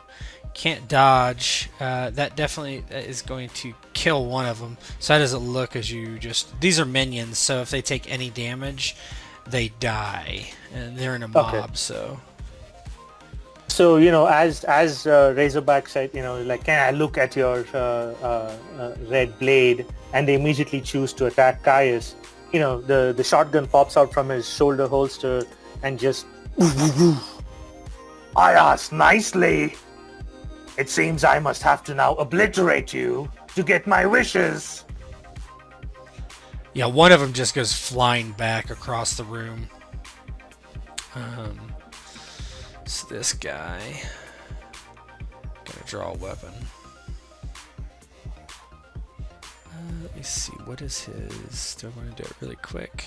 Can't dodge. That definitely is going to kill one of them. So how does it look as you just... These are minions, so if they take any damage, they die. And they're in a mob, okay. So... So, as Razorback said, like, can I look at your red blade? And they immediately choose to attack Caius. The shotgun pops out from his shoulder holster and just... I asked nicely. It seems I must have to now obliterate you to get my wishes. Yeah, one of them just goes flying back across the room. So this guy... Gonna draw a weapon. Let me see, what is his... Do I want to do it really quick?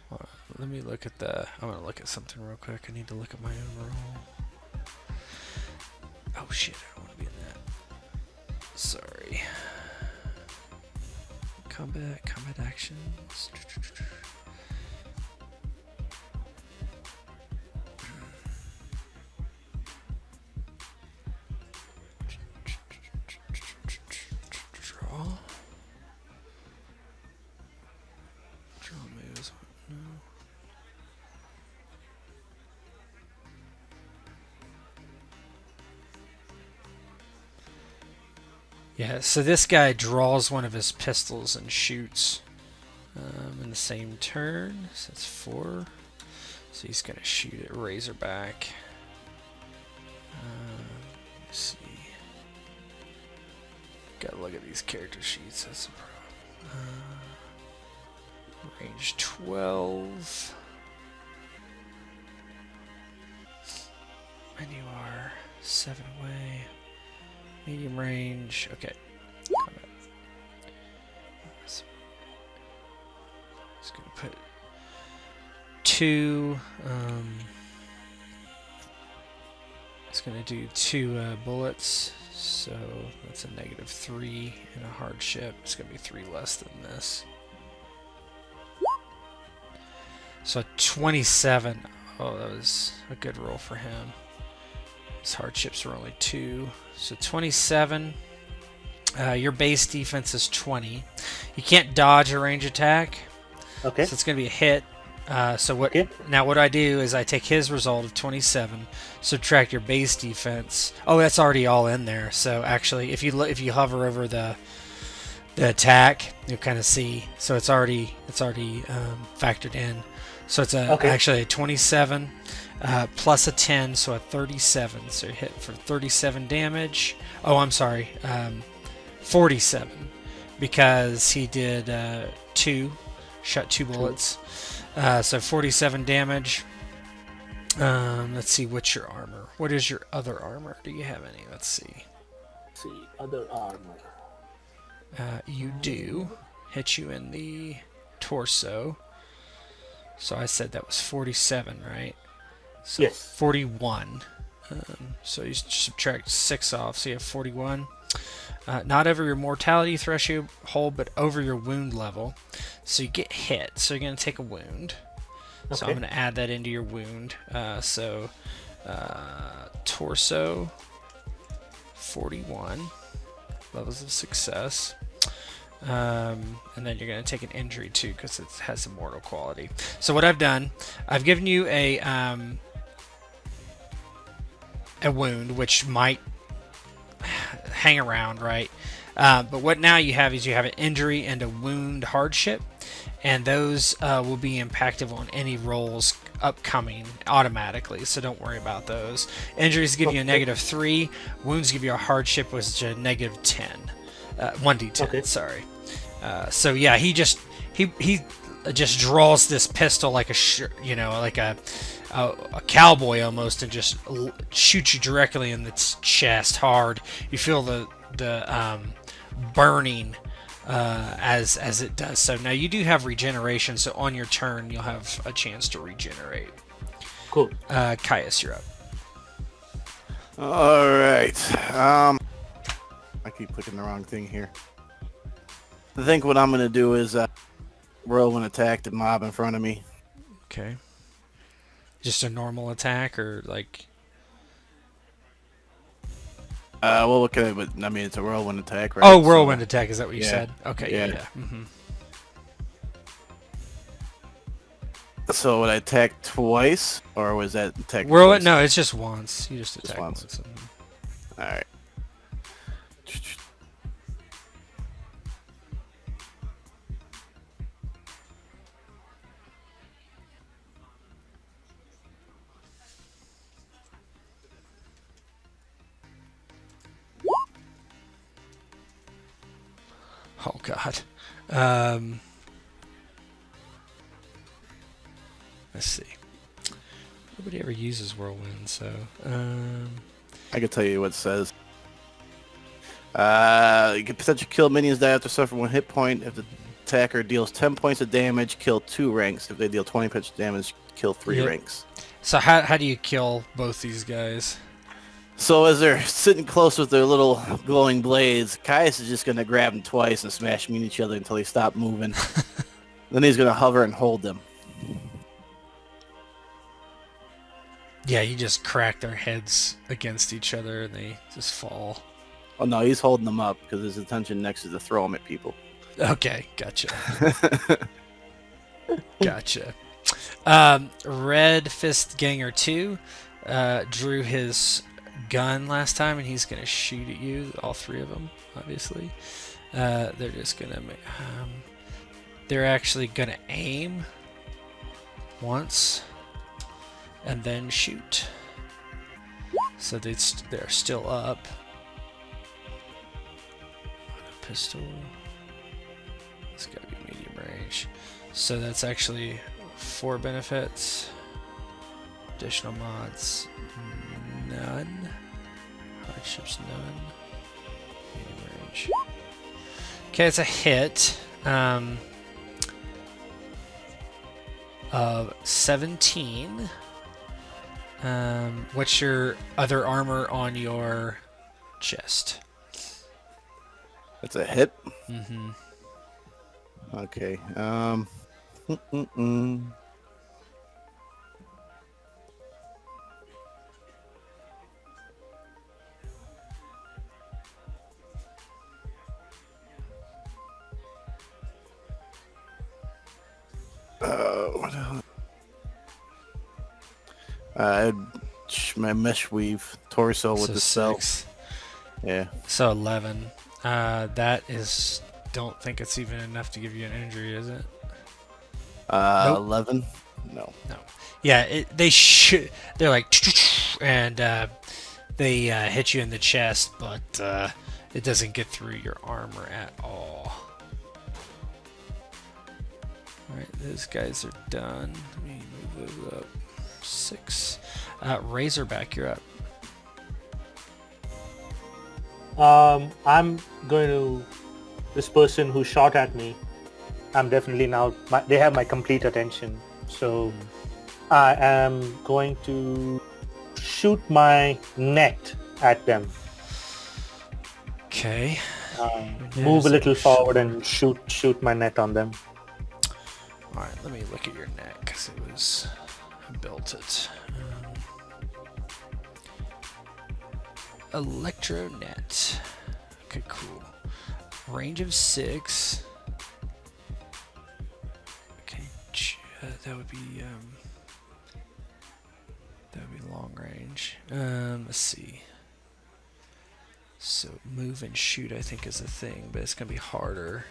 Hold on, let me look at the... I want to look at something real quick. I need to look at my own roll. Oh shit, I don't want to be in that. Sorry. Combat actions. Yeah, so this guy draws one of his pistols and shoots in the same turn. So that's 4. So he's going to shoot at Razorback. Let's see. Gotta look at these character sheets. That's a problem. Range 12. And you are 7 away. Medium range. Okay. Combat. Just gonna put 2. It's gonna do 2 bullets. So that's a -3 in a hardship. It's gonna be 3 less than this. So 27. Oh, that was a good roll for him. His hardships were only 2. So 27. Your base defense is 20. You can't dodge a range attack. Okay. So it's going to be a hit. So what? Okay. Now what I do is I take his result of 27, subtract your base defense. Oh, that's already all in there. So actually, if you hover over the attack, you'll kind of see. So it's already factored in. So it's actually a 27 plus a 10, so a 37. So you hit for 37 damage. Oh, I'm sorry, 47, because he did 2, shot 2 bullets. So 47 damage. Let's see, what's your armor? What is your other armor? Do you have any? Let's see. Other armor. You do. Hit you in the torso. So I said that was 47, right? So Yes. 41. So you subtract 6 off, so you have 41. Not over your mortality threshold, but over your wound level. So you get hit, so you're going to take a wound. Okay. So I'm going to add that into your wound. Torso, 41. Levels of success. And then you're going to take an injury too, because it has a mortal quality. So what I've done, I've given you a wound, which might hang around, right? But what now you have is you have an injury and a wound hardship, and those will be impactful on any rolls upcoming automatically, so don't worry about those. Injuries give you a -3, wounds give you a hardship, which is a -10. 1d10. Okay. Sorry. So yeah, he just draws this pistol like like a cowboy almost, and just shoots you directly in the chest hard. You feel the burning as it does. So now you do have regeneration. So on your turn, you'll have a chance to regenerate. Cool. Caius, you're up. All right. I keep clicking the wrong thing here. I think what I'm gonna do is Whirlwind Attack the mob in front of me. Okay. Just a normal attack, or like? Well, what can I mean, it's a Whirlwind Attack, right? Oh, Whirlwind Attack. Is that what you yeah. said? Okay. Yeah. Yeah. Mm-hmm. So would I attack twice, or was that attack? Whirlwind? Twice? No, it's just once. You just attack once. once. Mhm. All right. Oh God. Let's see. Nobody ever uses Whirlwind, so I can tell you what it says. You can potentially kill minions that after suffering 1 hit point. If the attacker deals 10 points of damage, kill 2 ranks. If they deal 20 points of damage, kill 3 Yep. ranks. So how do you kill both these guys? So as they're sitting close with their little glowing blades, Caius is just going to grab them twice and smash them in each other until they stop moving. Then he's going to hover and hold them. Yeah, you just crack their heads against each other and they just fall. Oh no, he's holding them up because his intention next is to throw them at people. Okay, gotcha. Gotcha. Red Fist Ganger 2 drew his gun last time, and he's gonna shoot at you. All three of them, obviously. They're just gonna. They're actually gonna aim once, and then shoot. So they're still up. A pistol. It's gotta be medium range. So that's actually 4 benefits. Additional mods, none. Hardships, none. Medium range. Okay, it's a hit. Of 17. What's your other armor on your chest? That's a hit. Mm-hmm. Okay. What the hell? My mesh weave torso with So the spell. 6. Yeah. So 11. That is. Don't think it's even enough to give you an injury, is it? Nope. 11. No. No. Yeah. They shoot. They're like, and they hit you in the chest, but it doesn't get through your armor at all. All right, those guys are done. Let me move those up. 6. Razorback, you're up. I'm going to... This person who shot at me, I'm definitely now... they have my complete attention. So I am going to shoot my net at them. Okay. Move a little forward and shoot my net on them. All right, let me look at your neck because it was. I built it. Electronet. Okay, cool. Range of 6. Okay, that would be long range. Let's see. So move and shoot, I think, is a thing, but it's gonna be harder.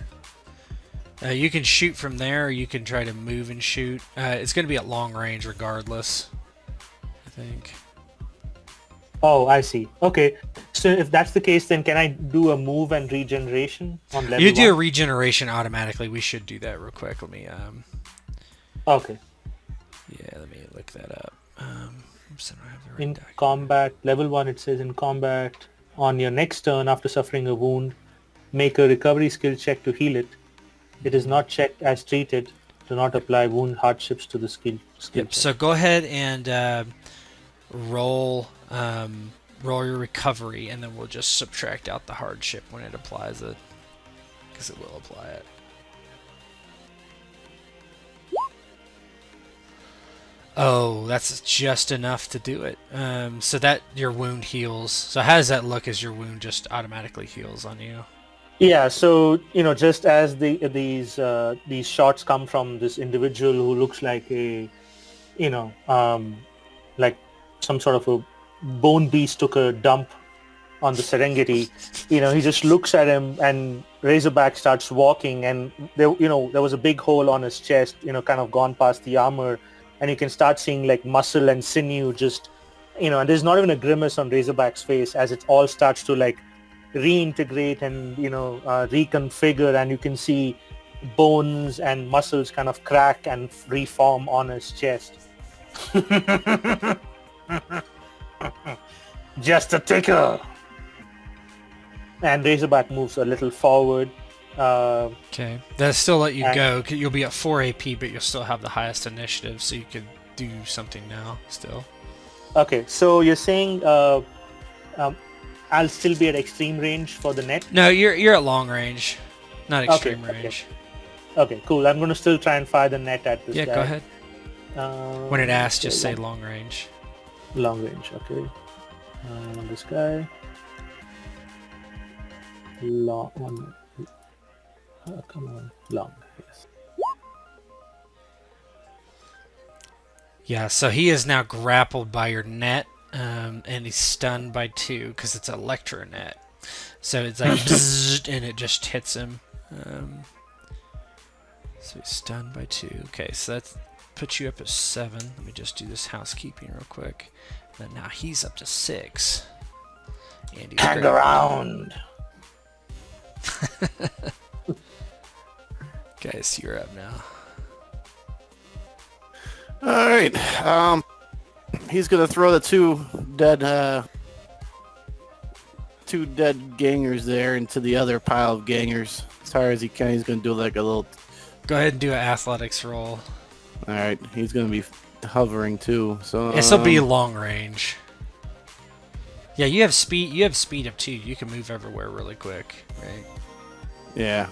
You can shoot from there, or you can try to move and shoot. It's gonna be at long range regardless, I think. Oh, I see. Okay. So if that's the case, then can I do a move and regeneration on level You do a 1? regeneration automatically. We should do that real quick. Let me Okay. yeah, let me look that up. Oops, I don't have the right In document. combat, level 1, it says in combat, on your next turn after suffering a wound, make a recovery skill check to heal it. It is not checked as treated. Do not apply wound hardships to the skill Yep. check. So go ahead and roll your recovery, and then we'll just subtract out the hardship when it applies it, because it will apply it. Oh, that's just enough to do it. So that your wound heals. So how does that look as your wound just automatically heals on you? Yeah, so just as these shots come from this individual who looks like a, like some sort of a bone beast took a dump on the Serengeti. He just looks at him, and Razorback starts walking, and there was a big hole on his chest, kind of gone past the armor, and you can start seeing like muscle and sinew just, and there's not even a grimace on Razorback's face as it all starts to like reintegrate and reconfigure, and you can see bones and muscles kind of crack and reform on his chest. Just a tickle. And Razorback moves a little forward. Okay. That'll still let you and- go. You'll be at 4 AP, but you'll still have the highest initiative, so you could do something now still. Okay, so you're saying I'll still be at extreme range for the net? No, you're at long range, not extreme Okay, okay. range. Okay, cool. I'm going to still try and fire the net at this Yeah, guy. go ahead. When it asks, just so say long range. long range, okay. This guy. Long one. Come on, long. Yes. Yeah, so he is now grappled by your net, and he's stunned by 2 because it's electronet. So it's like bzzzt, and it just hits him. So he's stunned by 2. Okay, so that puts you up at 7. Let me just do this housekeeping real quick. And now he's up to 6. And he's Hang around. Guys, you're up now. All right. He's gonna throw the two dead gangers there into the other pile of gangers as hard as he can. He's gonna do like a little. Go ahead and do an athletics roll. All right. He's gonna be hovering too. So This will be long range. Yeah, you have speed. You have speed up 2. You can move everywhere really quick, right? yeah.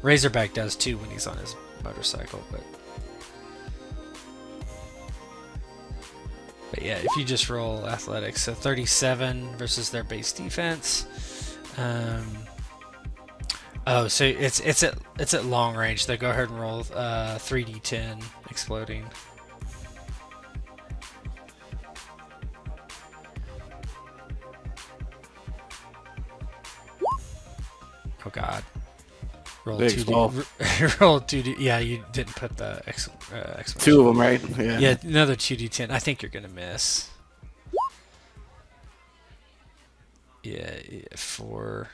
Razorback does too when he's on his motorcycle, but yeah, if you just roll athletics, so 37 versus their base defense. Oh, so it's at long range. So go ahead and roll 3d10 exploding. Oh God. Roll Big 2d. Roll 2d. Yeah, you didn't put the exclamation. 2 of them, right? Yeah. Yeah, another 2d10. I think you're gonna miss. Yeah, 4.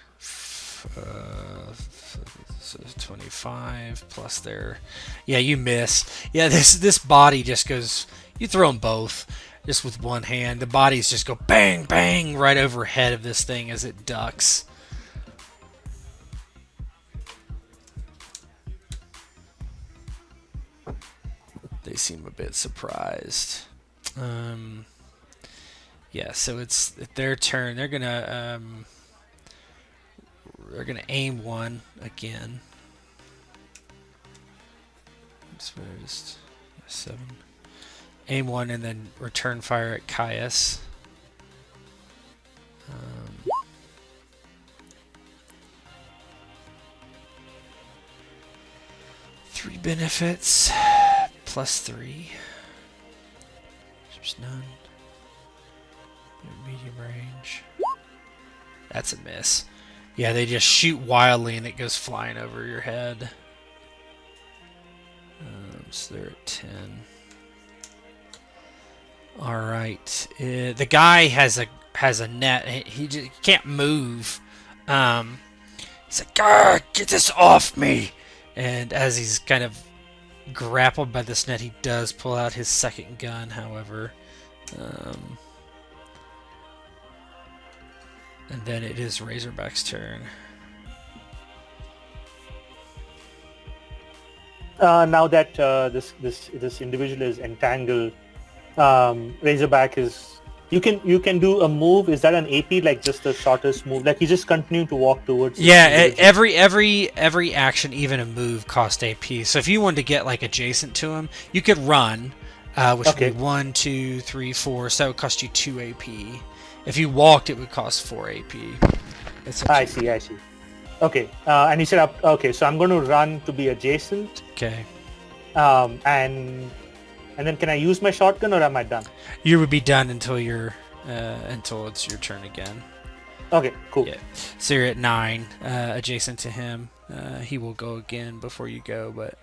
So 25 plus their. Yeah, you miss. Yeah, this body just goes. You throw them both, just with one hand. The bodies just go bang, bang right overhead of this thing as it ducks. They seem a bit surprised. Yeah, so it's their turn. They're gonna aim one again. Just 7. Aim one and then return fire at Caius. 3 benefits. +3. There's none. Medium range. That's a miss. Yeah, they just shoot wildly and it goes flying over your head. So they're at 10. All right. The guy has a net. He just can't move. He's like, "Grr, get this off me!" And as he's kind of grappled by this net, he does pull out his second gun, however. And then it is Razorback's turn. Now that this individual is entangled, Razorback is. You can do a move. Is that an AP, like just the shortest move? Like you just continue to walk towards. Yeah, every action, even a move, cost AP. So if you wanted to get like adjacent to him, you could run, which would be 1, 2, 3, 4. So that would cost you 2 AP. If you walked, it would cost 4 AP. I see. Okay, and you said okay, so I'm going to run to be adjacent. Okay. And then can I use my shotgun or am I done? You would be done until until it's your turn again. Okay, cool. Yeah. So you're at 9, adjacent to him. He will go again before you go, but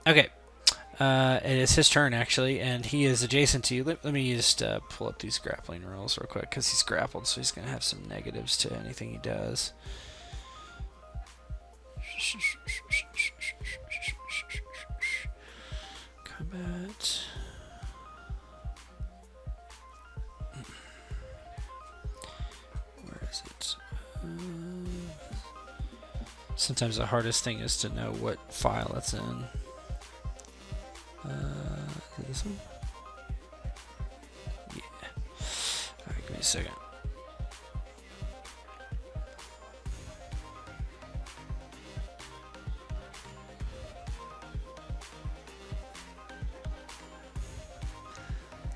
okay. It is his turn actually, and he is adjacent to you. Let me just pull up these grappling rules real quick because he's grappled, so he's going to have some negatives to anything he does. Combat. Where is it? Sometimes the hardest thing is to know what file it's in. Is it this one? Yeah. Alright, give me a second.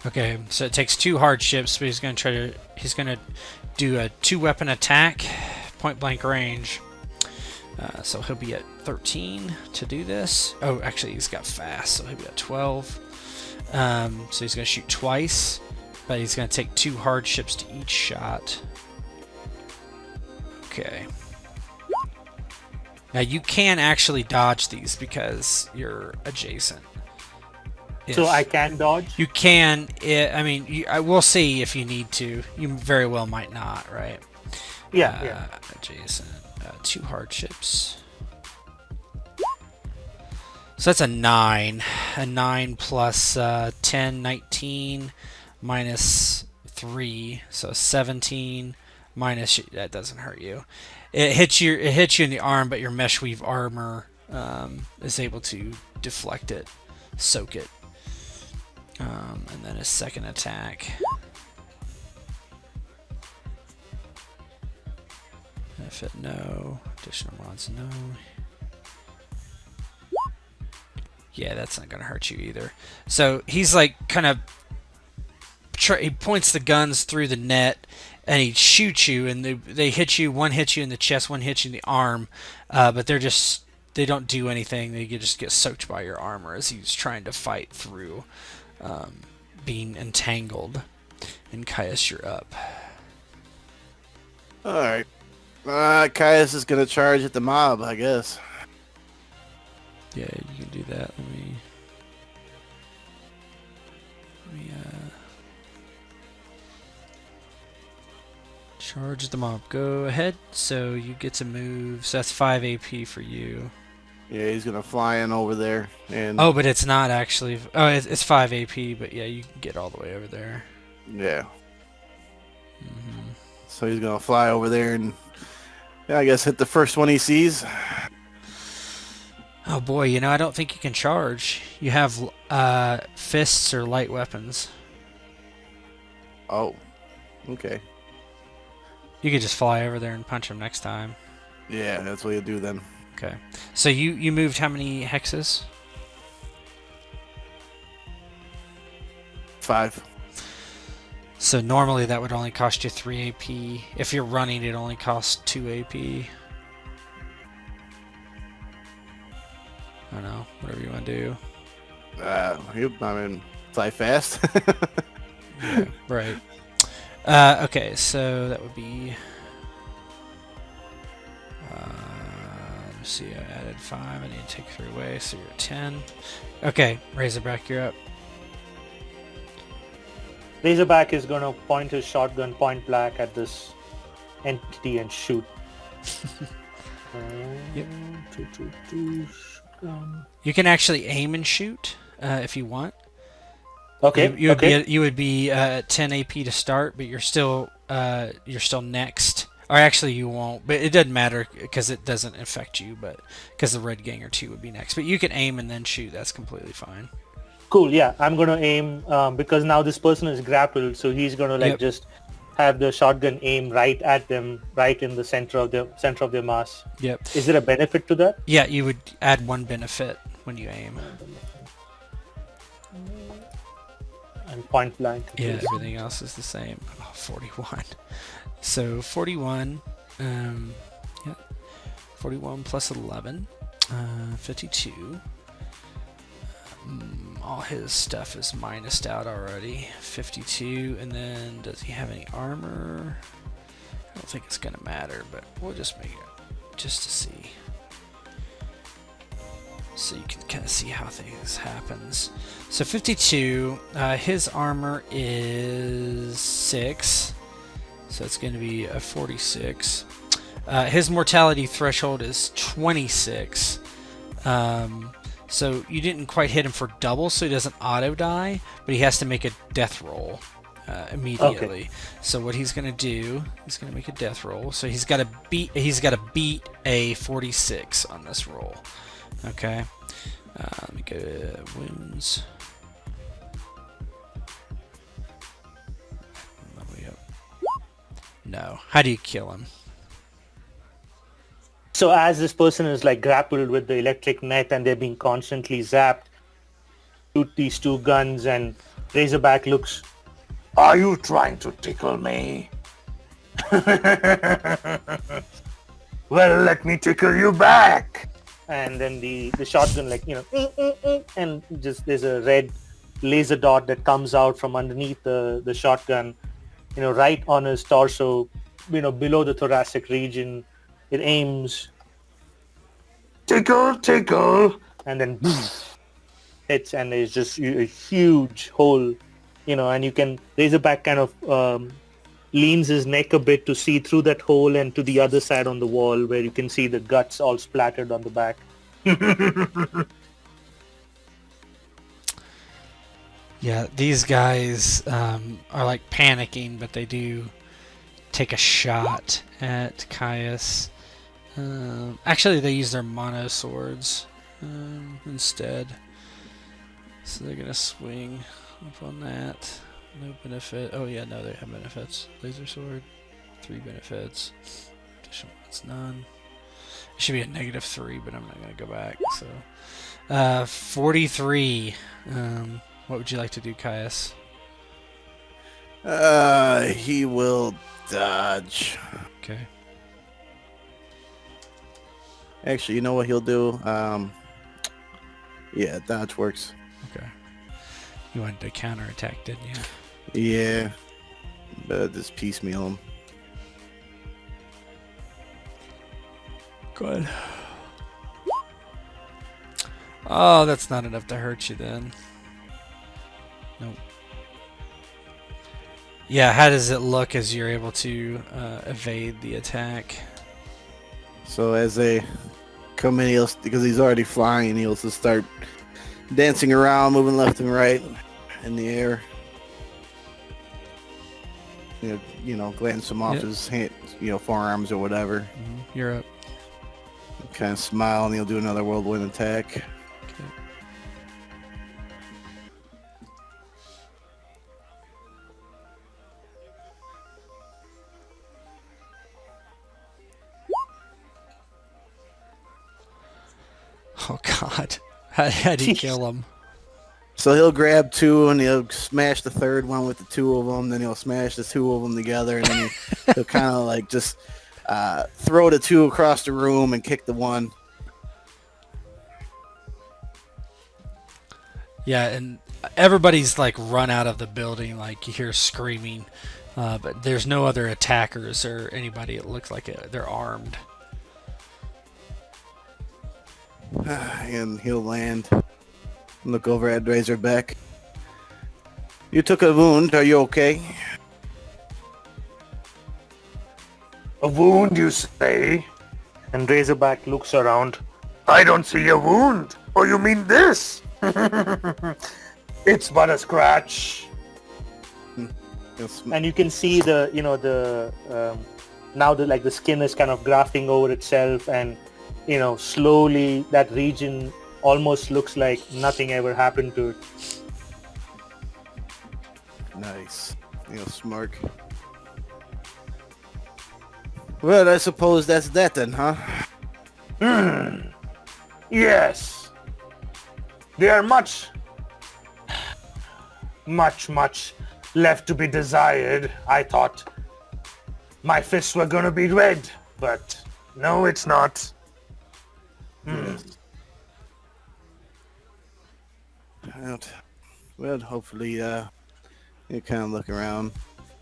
Okay, so it takes 2 hardships, but he's gonna do a 2-weapon attack, point blank range. So he'll be at 13 to do this. Oh, actually, he's got fast, so he'll be at 12. So he's going to shoot twice, but he's going to take 2 hardships to each shot. Okay. Now you can actually dodge these because you're adjacent. So I can dodge? You can. I mean, I will see if you need to. You very well might not, right? Yeah. Adjacent. 2 hardships. So that's a 9. A 9 plus 10, 19, minus 3. So 17 minus... That doesn't hurt you. It hits you in the arm, but your mesh weave armor is able to deflect it, soak it. And then a second attack. Benefit no. Additional mods no. Yeah, that's not gonna hurt you either. So he's like kind of he points the guns through the net and he shoots you, and they hit you. One hits you in the chest, one hits you in the arm, but they don't do anything. They just get soaked by your armor as he's trying to fight through being entangled. And Caius, you're up. Alright. Caius is going to charge at the mob, I guess. Yeah, you can do that. Let me charge the mob. Go ahead. So you get to move. So that's 5 AP for you. Yeah, he's going to fly in over there. And Oh, but it's not actually. Oh, it's 5 AP, but yeah, you can get all the way over there. yeah. Mm-hmm. So he's going to fly over there and, I guess, hit the first one he sees. Oh boy, I don't think you can charge. You have fists or light weapons. Oh, okay. You could just fly over there and punch him next time. Yeah, that's what you do then. Okay. So you moved how many hexes? 5. So normally that would only cost you 3 AP. If you're running, it only costs 2 AP. I don't know. Whatever you want to do. Fly fast. Yeah, right. Okay, so that would be... let's see, I added 5. I need to take 3 away, so you're at 10. Okay, Razorback, you're up. Razorback is going to point his shotgun point blank at this entity and shoot. Yep. You can actually aim and shoot if you want. Okay. You would be at 10 AP to start, but you're still next. Or actually, you won't. But it doesn't matter because it doesn't affect you. But because the Red Ganger 2 would be next. But you can aim and then shoot. That's completely fine. Cool. Yeah, I'm gonna aim because now this person is grappled, so he's gonna just have the shotgun aim right at them, right in the center of their mass. Yep. Is there a benefit to that? Yeah, you would add 1 benefit when you aim. And point blank. Yeah, everything else is the same. Oh, 41. So 41. Yeah. 41 plus 11. 52. All his stuff is minused out already. 52, and then does he have any armor? I don't think it's gonna matter, but we'll just make it just to see. So you can kind of see how things happens. So 52, his armor is 6, so it's going to be a 46. His mortality threshold is 26. So you didn't quite hit him for double, so he doesn't auto die, but he has to make a death roll immediately. Okay. So what he's gonna do, he's gonna make a death roll. So he's got to beat a 46 on this roll. Okay. Let me go to wounds. No. How do you kill him? So as this person is grappled with the electric net and they're being constantly zapped, shoot these 2 guns, and Razorback looks, "Are you trying to tickle me?" "Well, let me tickle you back." And then the shotgun and just there's a red laser dot that comes out from underneath the shotgun, right on his torso, below the thoracic region. It aims, tickle, tickle, and then hits, and there's just a huge hole, and you can Razorback kind of leans his neck a bit to see through that hole and to the other side on the wall where you can see the guts all splattered on the back. Yeah, these guys are like panicking, but they do take a shot at Caius. Actually, they use their mono swords instead. So they're going to swing up on that. No benefit. Oh, yeah, no, they have benefits. Laser sword, 3 benefits. Additional ones, none. It should be a -3, but I'm not going to go back. So, 43. What would you like to do, Caius? He will dodge. Okay. Actually, you know what he'll do? Yeah, dodge works. Okay. You wanted to counterattack, didn't you? Yeah, but just piecemeal him. Good. Oh, that's not enough to hurt you then. Nope. Yeah, how does it look as you're able to evade the attack? So as they come in, because he's already flying, he'll just start dancing around, moving left and right in the air. Glance him off his hand, forearms or whatever. You're up. Kind of smile, and he'll do another whirlwind attack. Okay. Oh God! How do you kill him? So he'll grab 2 and he'll smash the third one with the 2 of them. Then he'll smash the 2 of them together, and then he'll kind of like just throw the 2 across the room and kick the 1. Yeah, and everybody's like run out of the building, like you hear screaming, but there's no other attackers or anybody. It looks like they're armed. And he'll land. Look over at Razorback. You took a wound. Are you okay? A wound, you say? And Razorback looks around. I don't see a wound. Oh, you mean this? It's but a scratch. And you can see now the skin is kind of grafting over itself, and slowly that region almost looks like nothing ever happened to it. Nice. Smirk. Well, I suppose that's that then, huh? Yes. There are much left to be desired. I thought my fists were gonna be red, but no, it's not. Yes. Well, hopefully, you kind of look around.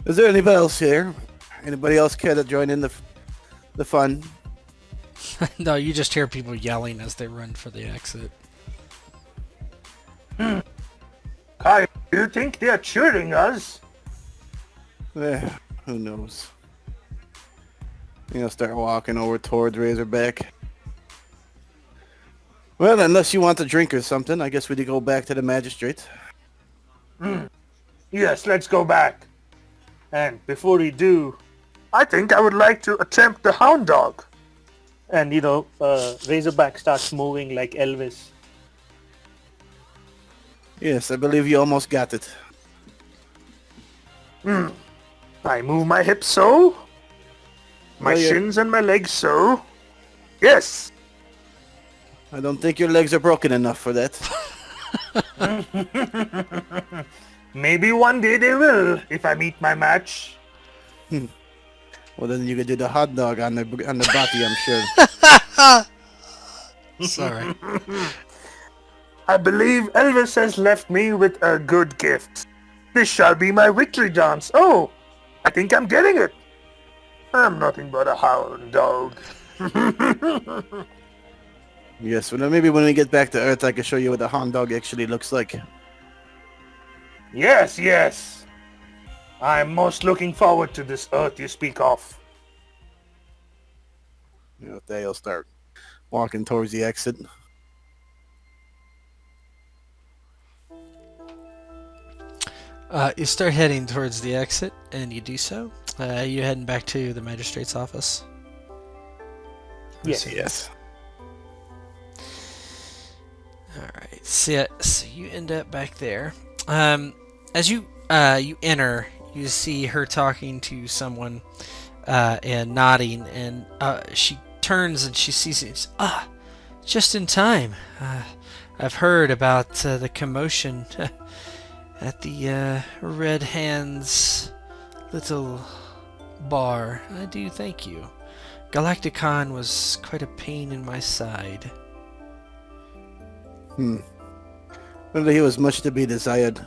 Is there anybody else here? Anybody else care to join in the fun? No, you just hear people yelling as they run for the exit. Kai, do you think they're cheering us? Who knows? Start walking over towards Razorback. Well, unless you want a drink or something, I guess we could go back to the magistrate. Yes, let's go back. And before we do, I think I would like to attempt the Hound Dog. And Razorback starts moving like Elvis. Yes, I believe you almost got it. I move my hips so. My Well, shins and my legs so. Yes. I don't think your legs are broken enough for that. Maybe one day they will, if I meet my match. Well, then you could do the hot dog on the body, I'm sure. Sorry. I believe Elvis has left me with a good gift. This shall be my victory dance. Oh, I think I'm getting it. I'm nothing but a hound dog. Yes, well, maybe when we get back to Earth, I can show you what a hound dog actually looks like. Yes, yes. I'm most looking forward to this Earth you speak of. You know, they'll start walking towards the exit. You start heading towards the exit, and you do so. You're heading back to the magistrate's office. Yes. Yes. Alright, so you end up back there. As you enter, you see her talking to someone and nodding, and she turns and she sees it. Just in time. I've heard about the commotion at the Red Hand's little bar. I do thank you. Galacticon was quite a pain in my side. Well, he was much to be desired.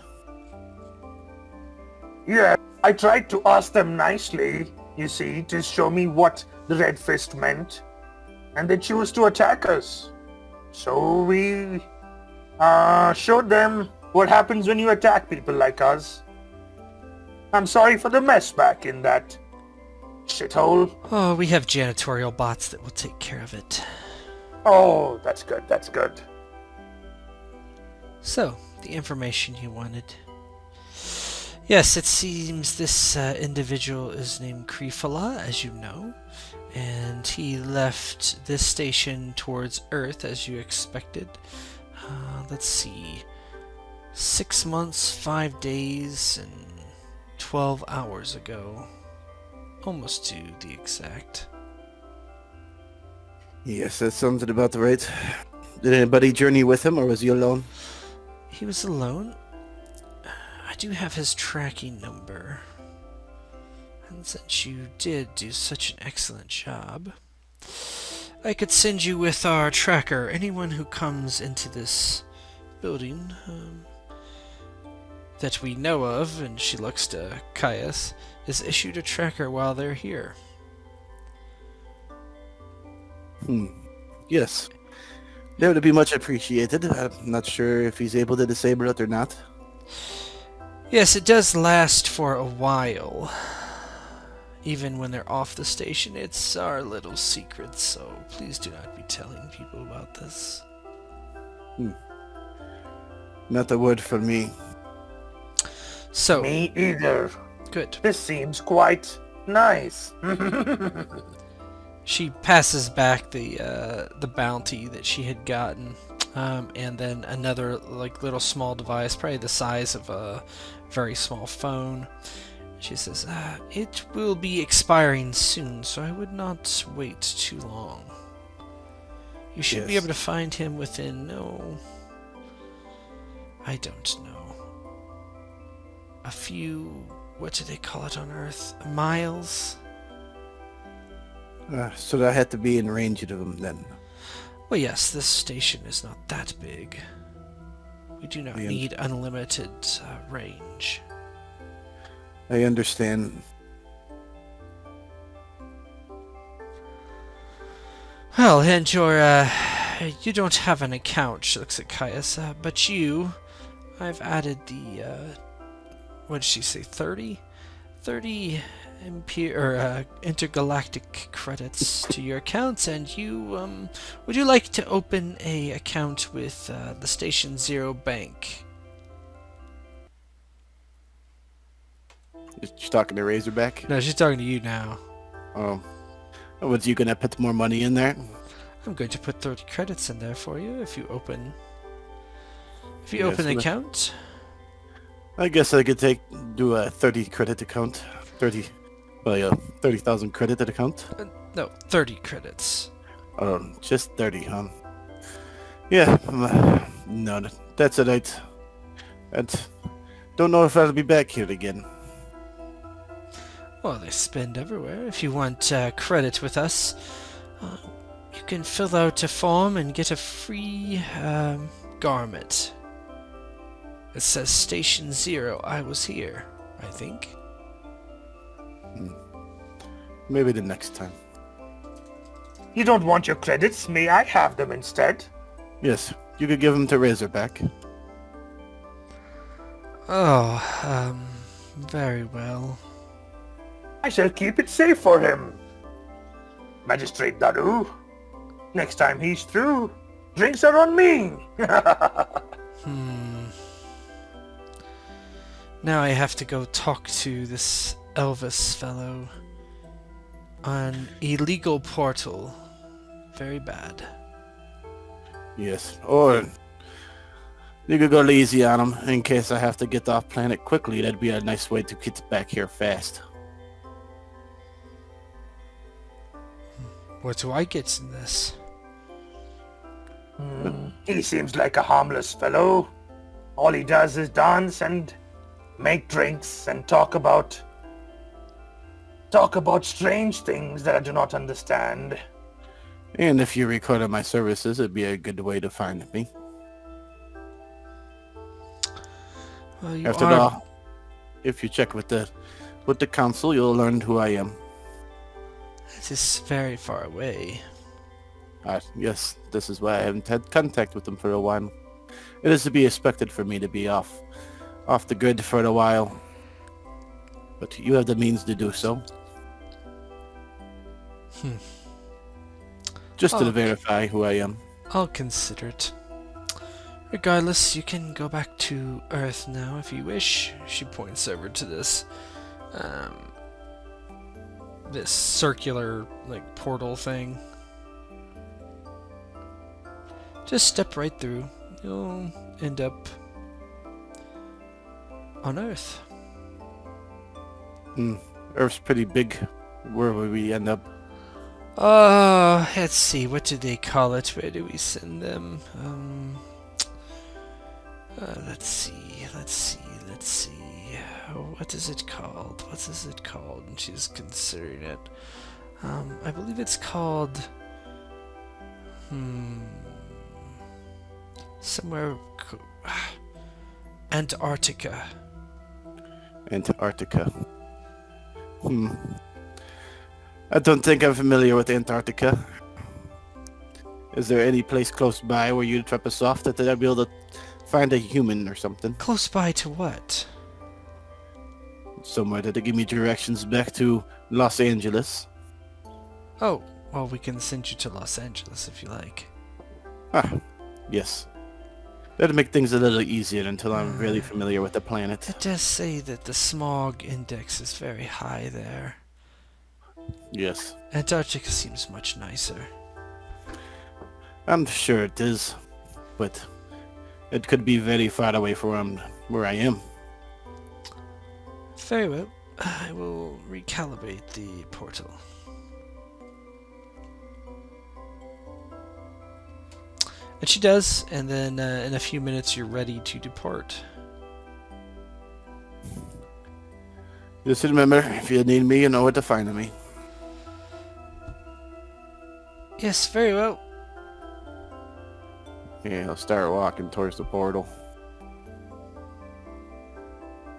Yeah, I tried to ask them nicely, you see, to show me what the Red Fist meant. And they chose to attack us. So we showed them what happens when you attack people like us. I'm sorry for the mess back in that shithole. Oh, we have janitorial bots that will take care of it. Oh, that's good, that's good. So, the information you wanted. Yes, it seems this individual is named Krifala, as you know, and he left this station towards Earth, as you expected. Let's see. 6 months, 5 days, and 12 hours ago. Almost to the exact. Yes, that sounds about right. Did anybody journey with him, or was he alone? He was alone. I do have his tracking number. And since you did do such an excellent job, I could send you with our tracker. Anyone who comes into this building that we know of, and she looks to Caius, is issued a tracker while they're here. Yes. That would be much appreciated. I'm not sure if he's able to disable it or not. Yes, it does last for a while. Even when they're off the station, it's our little secret, so please do not be telling people about this. Not a word for me. So, Me either. good. This seems quite nice. She passes back the bounty that she had gotten, and then another little small device, probably the size of a very small phone. She says, "It will be expiring soon, so I would not wait too long. You should be Yes. able to find him within I don't know, a few. What do they call it on Earth? Miles." So I had to be in range of him then. Well, yes, this station is not that big. We do not need unlimited range. I understand. Well, and you don't have an account, she looks at Caius, but I've added the, what did she say, 30? 30 intergalactic credits to your accounts, and would you like to open a account with the Station Zero Bank? She's talking to Razorback. No, she's talking to you now. Was you gonna put more money in there? I'm going to put 30 credits in there for you if you open Yes, open the well, account. I guess I could do a 30 credit account. 30,000 credit account. No, 30 credits. Just 30, huh? Yeah, no, that's it. I don't know if I'll be back here again. Well, they spend everywhere. If you want credit with us, you can fill out a form and get a free garment. It says Station 0. I was here, I think. Maybe the next time. You don't want your credits? May I have them instead? Yes, you could give them to Razorback. Oh, very well. I shall keep it safe for him. Magistrate Daru, next time he's through, drinks are on me. Now I have to go talk to this Elvis fellow. An illegal portal. Very bad. Yes, or you could go easy on him in case I have to get off planet quickly. That'd be a nice way to get back here fast. What do I get in this? He seems like a harmless fellow. All he does is dance and make drinks and talk about strange things that I do not understand. And if you recorded my services, it'd be a good way to find me. Well, you After are... all, if you check with the council, you'll learn who I am. It is very far away. Yes, this is why I haven't had contact with them for a while. It is to be expected for me to be off the grid for a while. But you have the means to do so. Just to Okay. verify who I am. I'll consider it. Regardless, you can go back to Earth now if you wish. She points over to this, this circular, like, portal thing. Just step right through. You'll end up on Earth. Earth's pretty big. Where would we end up? Let's see, what do they call it? Where do we send them? Let's see. What is it called? And she's considering it. I believe it's called... somewhere... Antarctica. Antarctica. I don't think I'm familiar with Antarctica. Is there any place close by where you'd drop us off that I'd be able to find a human or something? Close by to what? Somewhere that give me directions back to Los Angeles. Oh, well, we can send you to Los Angeles if you like. Yes. That'd make things a little easier until I'm really familiar with the planet. It does say that the smog index is very high there. Yes. Antarctica seems much nicer. I'm sure it is, but it could be very far away from where I am. Very well. I will recalibrate the portal. And she does, and then in a few minutes you're ready to depart. Just remember, if you need me, you know where to find me. Yes, very well. Yeah, I'll start walking towards the portal.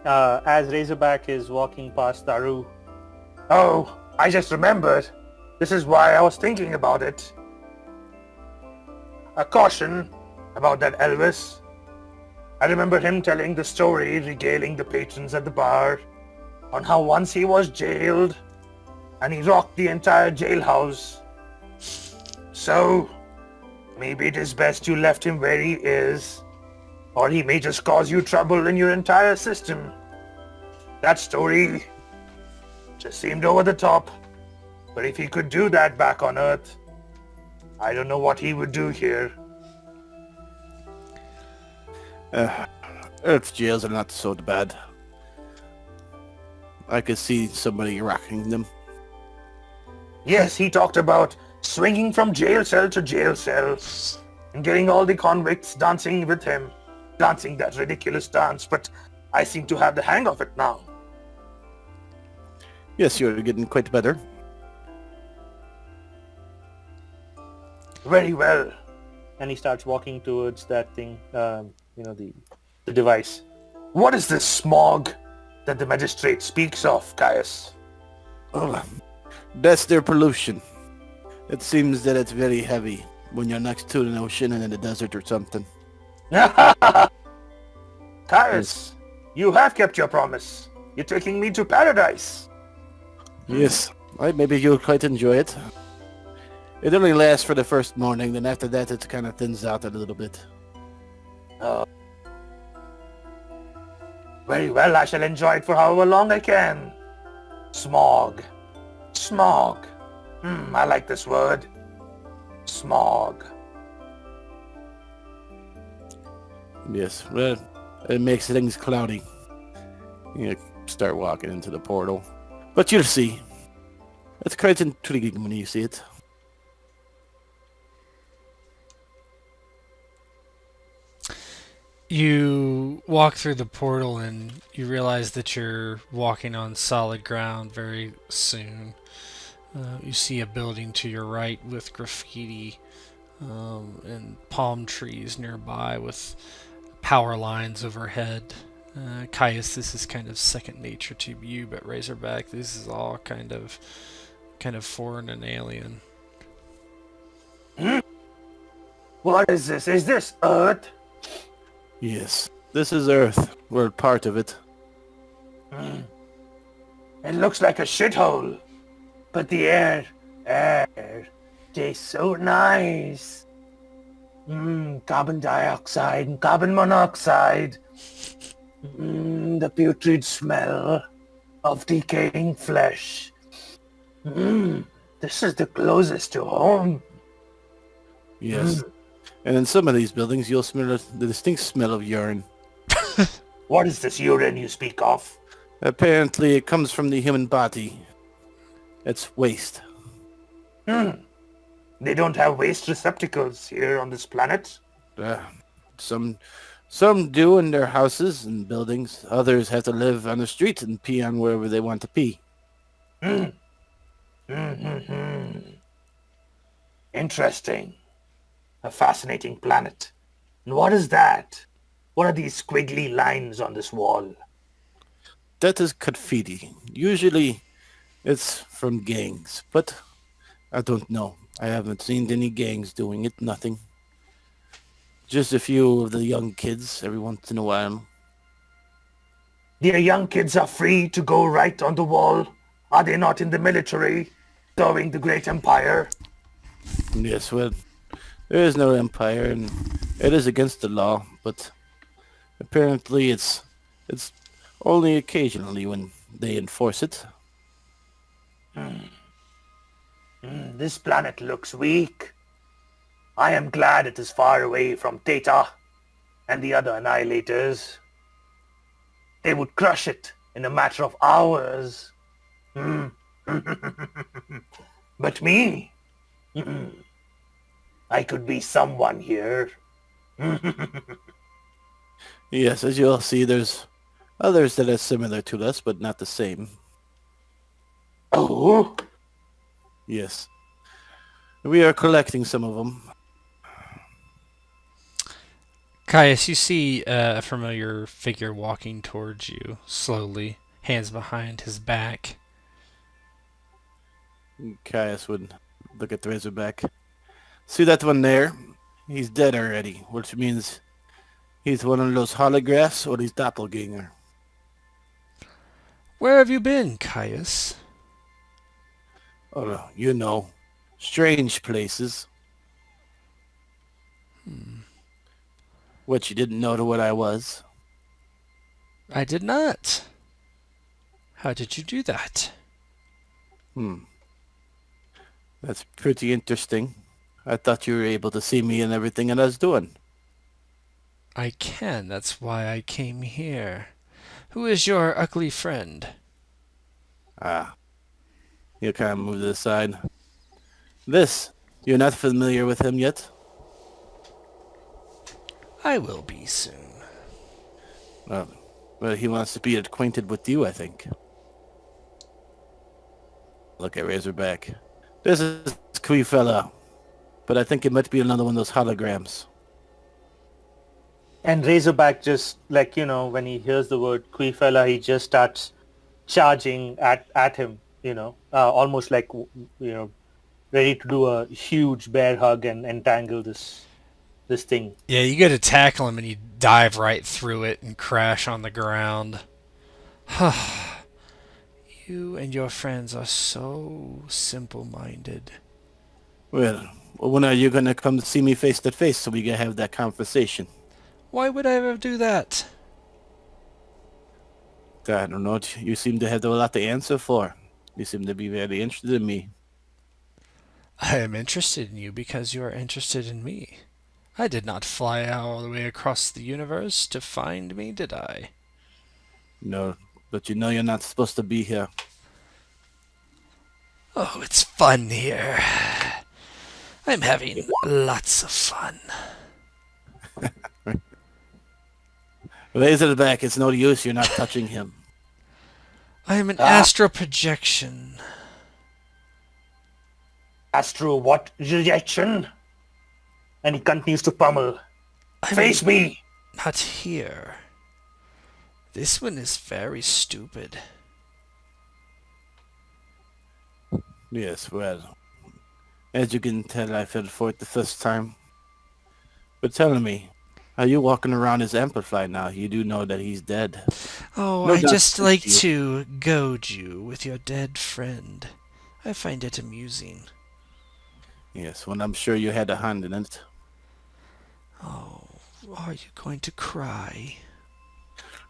As Razorback is walking past Daru, Oh, I just remembered. This is why I was thinking about it. A caution about that Elvis. I remember him telling the story, regaling the patrons at the bar on how once he was jailed and he rocked the entire jailhouse. So, maybe it is best you left him where he is, or he may just cause you trouble in your entire system. That story just seemed over the top, but if he could do that back on Earth, I don't know what he would do here. Earth's jails are not so bad. I could see somebody rocking them. Yes, he talked about swinging from jail cell to jail cell and getting all the convicts dancing with him, dancing that ridiculous dance, but I seem to have the hang of it now. Yes, you're getting quite better. Very well. and he starts walking towards that thing, the device. What is this smog that the magistrate speaks of, Caius? Oh, that's their pollution. It seems that it's very heavy when you're next to an ocean and in the desert or something. Caius, you have kept your promise. You're taking me to paradise. Yes, maybe you'll quite enjoy it. It only lasts for the first morning, then after that it kind of thins out a little bit. Very well, I shall enjoy it for however long I can. Smog. Smog. I like this word. Smog. Yes, well, it makes things cloudy. You start walking into the portal. But you'll see. It's quite intriguing when you see it. You walk through the portal and you realize that you're walking on solid ground very soon. You see a building to your right with graffiti and palm trees nearby with power lines overhead. Caius, this is kind of second nature to you, but Razorback, this is all kind of foreign and alien. What is this? Is this Earth? Yes, this is Earth. We're part of it. It looks like a shithole. But the air tastes so nice. Carbon dioxide and carbon monoxide. The putrid smell of decaying flesh. This is the closest to home. Yes. And in some of these buildings, you'll smell the distinct smell of urine. What is this urine you speak of? Apparently, it comes from the human body. It's waste. They don't have waste receptacles here on this planet. Some do in their houses and buildings. Others have to live on the street and pee on wherever they want to pee. Interesting. A fascinating planet. And what is that? What are these squiggly lines on this wall? That is graffiti. Usually, it's from gangs, but I don't know. I haven't seen any gangs doing it, nothing. Just a few of the young kids every once in a while. The young kids are free to go right on the wall. Are they not in the military, serving the great empire? Yes, well, there is no empire, and it is against the law, but apparently it's only occasionally when they enforce it. This planet looks weak. I am glad it is far away from Theta and the other annihilators. They would crush it in a matter of hours. But me? I could be someone here. Yes, as you'll see, there's others that are similar to us, but not the same. Oh? Yes. We are collecting some of them. Caius, you see a familiar figure walking towards you, slowly, hands behind his back. Caius would look at the Razorback. See that one there? He's dead already, which means he's one of those holographs or he's doppelganger. Where have you been, Caius? Oh, you know, strange places. What, you didn't know what I was? I did not. How did you do that? That's pretty interesting. I thought you were able to see me and everything that I was doing. I can. That's why I came here. Who is your ugly friend? You kind of move to the side. You're not familiar with him yet? I will be soon. Well, he wants to be acquainted with you, I think. Look at Razorback. This is Kui fella. but I think it might be another one of those holograms. And Razorback just, like, when he hears the word Queefella, he just starts charging at him, almost like, ready to do a huge bear hug and entangle this thing. Yeah, you go to tackle him and you dive right through it and crash on the ground. You and your friends are so simple-minded. Well, when are you gonna come to see me face to face so we can have that conversation? Why would I ever do that? I don't know. You seem to have a lot to answer for. You seem to be very interested in me. I am interested in you because you are interested in me. I did not fly all the way across the universe to find me, did I? No, but you know you're not supposed to be here. Oh, it's fun here. I'm having lots of fun. Razorback, it's no use. You're not touching him. I am an astral projection. Astro what? Rejection? And he continues to pummel. Face me! Not here. This one is very stupid. Yes, well, as you can tell, I fell for it the first time. But tell me, are you walking around as Amplified now? You do know that he's dead. Oh, No I doubt just it's like you. to goad you with your dead friend. I find it amusing. Yes, well, I'm sure you had a hand in it. Oh, are you going to cry?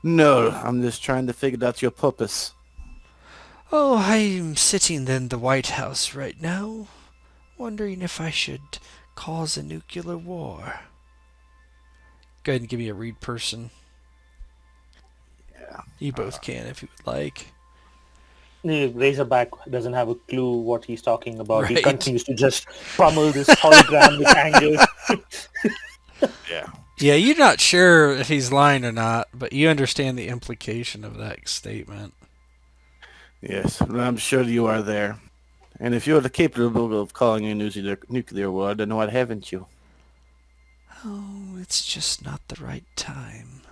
No, I'm just trying to figure out your purpose. Oh, I'm sitting in the White House right now, wondering if I should cause a nuclear war. Go ahead and give me a read person. Yeah. You both can if you would like. The Razorback doesn't have a clue what he's talking about. He Right. continues to just pummel this hologram with anger. Yeah. Yeah, you're not sure if he's lying or not, but you understand the implication of that statement. Yes, well, I'm sure you are there. And if you're capable of calling a nuclear war, then what haven't you? Oh, it's just not the right time.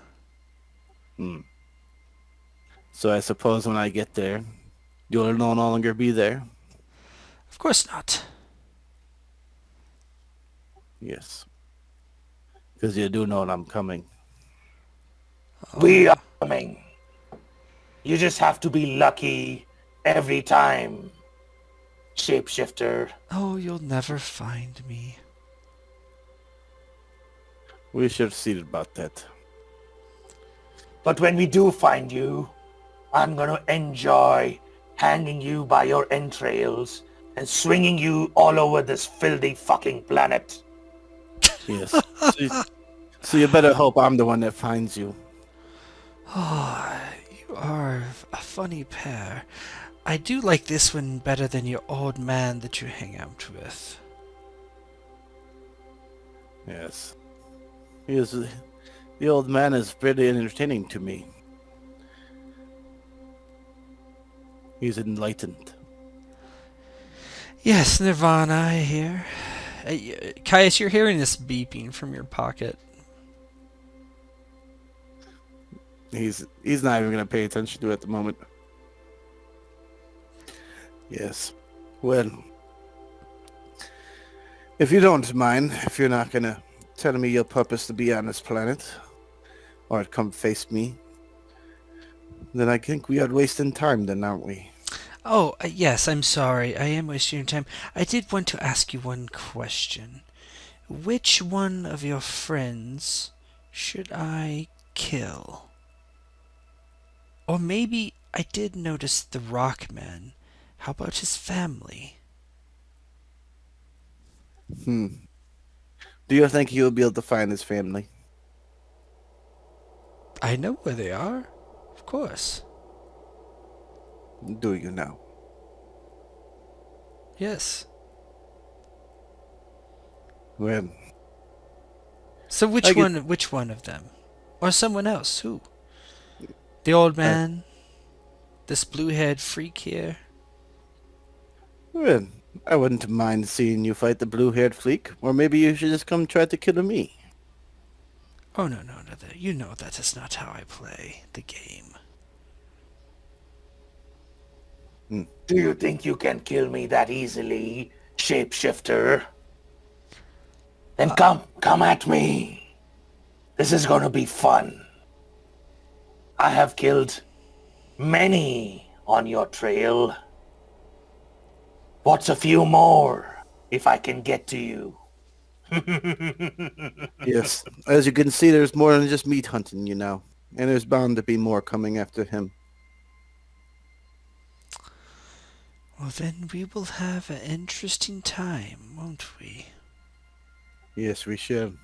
So I suppose when I get there, you'll no longer be there? Of course not. Yes. Because you do know I'm coming. We are coming. You just have to be lucky every time. Shapeshifter. Oh, you'll never find me. We should see about that. But when we do find you, I'm gonna enjoy hanging you by your entrails and swinging you all over this filthy fucking planet. Yes. So you better hope I'm the one that finds you. Oh, you are a funny pair. I do like this one better than your old man that you hang out with. Yes. The old man is pretty entertaining to me. He's enlightened. Yes, Nirvana, I hear. Caius, you're hearing this beeping from your pocket. He's not even going to pay attention to it at the moment. Yes. Well, if you don't mind, if you're not going to tell me your purpose to be on this planet, or come face me, then I think we are wasting time then, aren't we? Oh, yes, I'm sorry. I am wasting your time. I did want to ask you one question. Which one of your friends should I kill? Or maybe I did notice the Rockman. How about his family? Do you think you'll be able to find his family? I know where they are. Of course. Do you now? Yes. Well, So I get- which one of them? Or someone else? Who? The old man? This blue-haired freak here? well, I wouldn't mind seeing you fight the blue-haired fleek, or maybe you should just come try to kill me. Oh, no. You know that is not how I play the game. Do you think you can kill me that easily, shapeshifter? Then come at me. This is gonna be fun. I have killed many on your trail. What's a few more if I can get to you? Yes, as you can see, there's more than just meat hunting, you know. And there's bound to be more coming after him. Well, then we will have an interesting time, won't we? Yes, we should.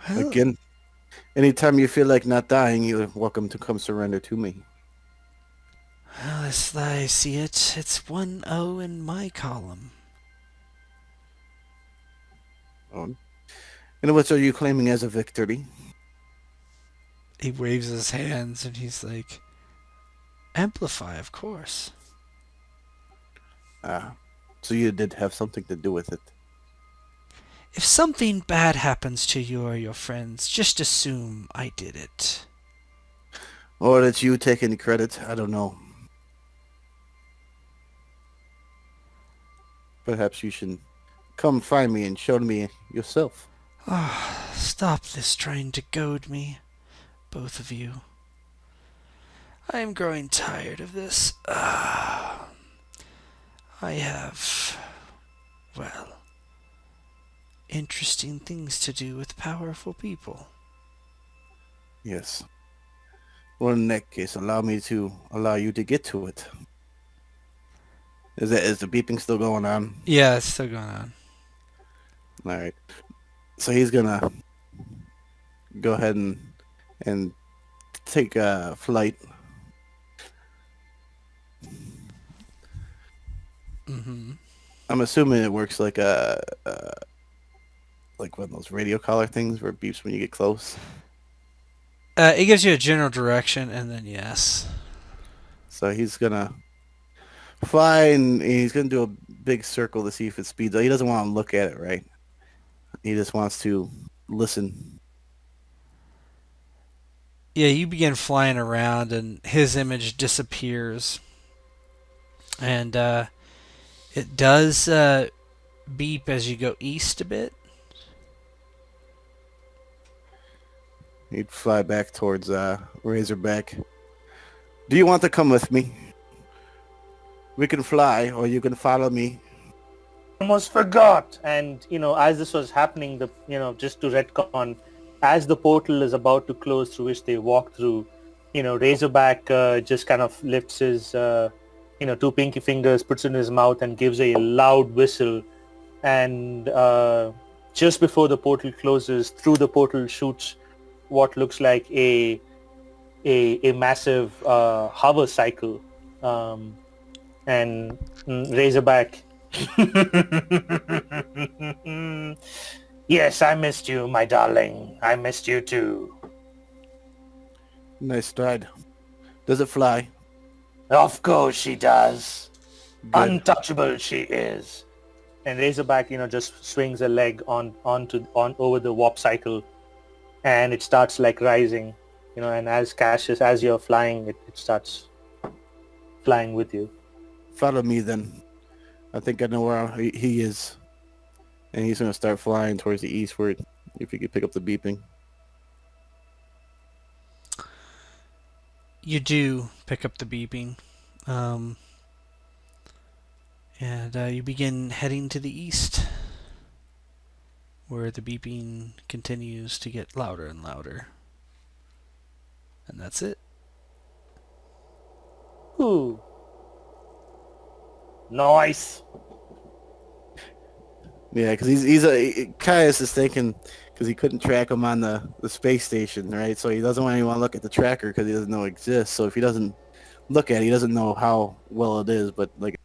Well, Again, anytime you feel like not dying, you're welcome to come surrender to me. well, as I see it, it's 1-0 in my column. Oh. And what are you claiming as a victory? He waves his hands and he's like, amplify, of course. Ah, so you did have something to do with it. If something bad happens to you or your friends, just assume I did it. Or that you take any credit, I don't know. Perhaps you should come find me and show me yourself. Stop this trying to goad me, both of you. I am growing tired of this. I have, well, interesting things to do with powerful people. Yes. Well, in that case, allow you to get to it. Is the beeping still going on? Yeah, it's still going on. All right. So he's gonna go ahead and take a flight. Mm-hmm. I'm assuming it works like like one of those radio collar things where it beeps when you get close. It gives you a general direction, and then yes. So he's gonna fly and he's gonna do a big circle to see if it speeds up. He doesn't want to look at it, right? He just wants to listen. Yeah, you begin flying around, and his image disappears. And it does beep as you go east a bit. He'd fly back towards Razorback. Do you want to come with me? We can fly, or you can follow me. Almost forgot. And as this was happening, just to retcon, as the portal is about to close through which they walk through, Razorback just kind of lifts his two pinky fingers, puts it in his mouth and gives a loud whistle, and just before the portal closes, through the portal shoots what looks like a massive hover cycle, and Razorback. Yes, I missed you, my darling. I missed you too. Nice stride. Does it fly? Of course she does. Good. Untouchable she is. And Razorback, just swings a leg on over the warp cycle, and it starts like rising, and as Cassius, as you're flying, it starts flying with you. Follow me then. I think I know where he is. And he's going to start flying towards the eastward, if you could pick up the beeping. You do pick up the beeping. And you begin heading to the east, where the beeping continues to get louder and louder. And that's it. Ooh. Nice. Yeah, because Caius is thinking, because he couldn't track him on the space station, right? So he doesn't want anyone to look at the tracker because he doesn't know it exists. So if he doesn't look at it, he doesn't know how well it is. But like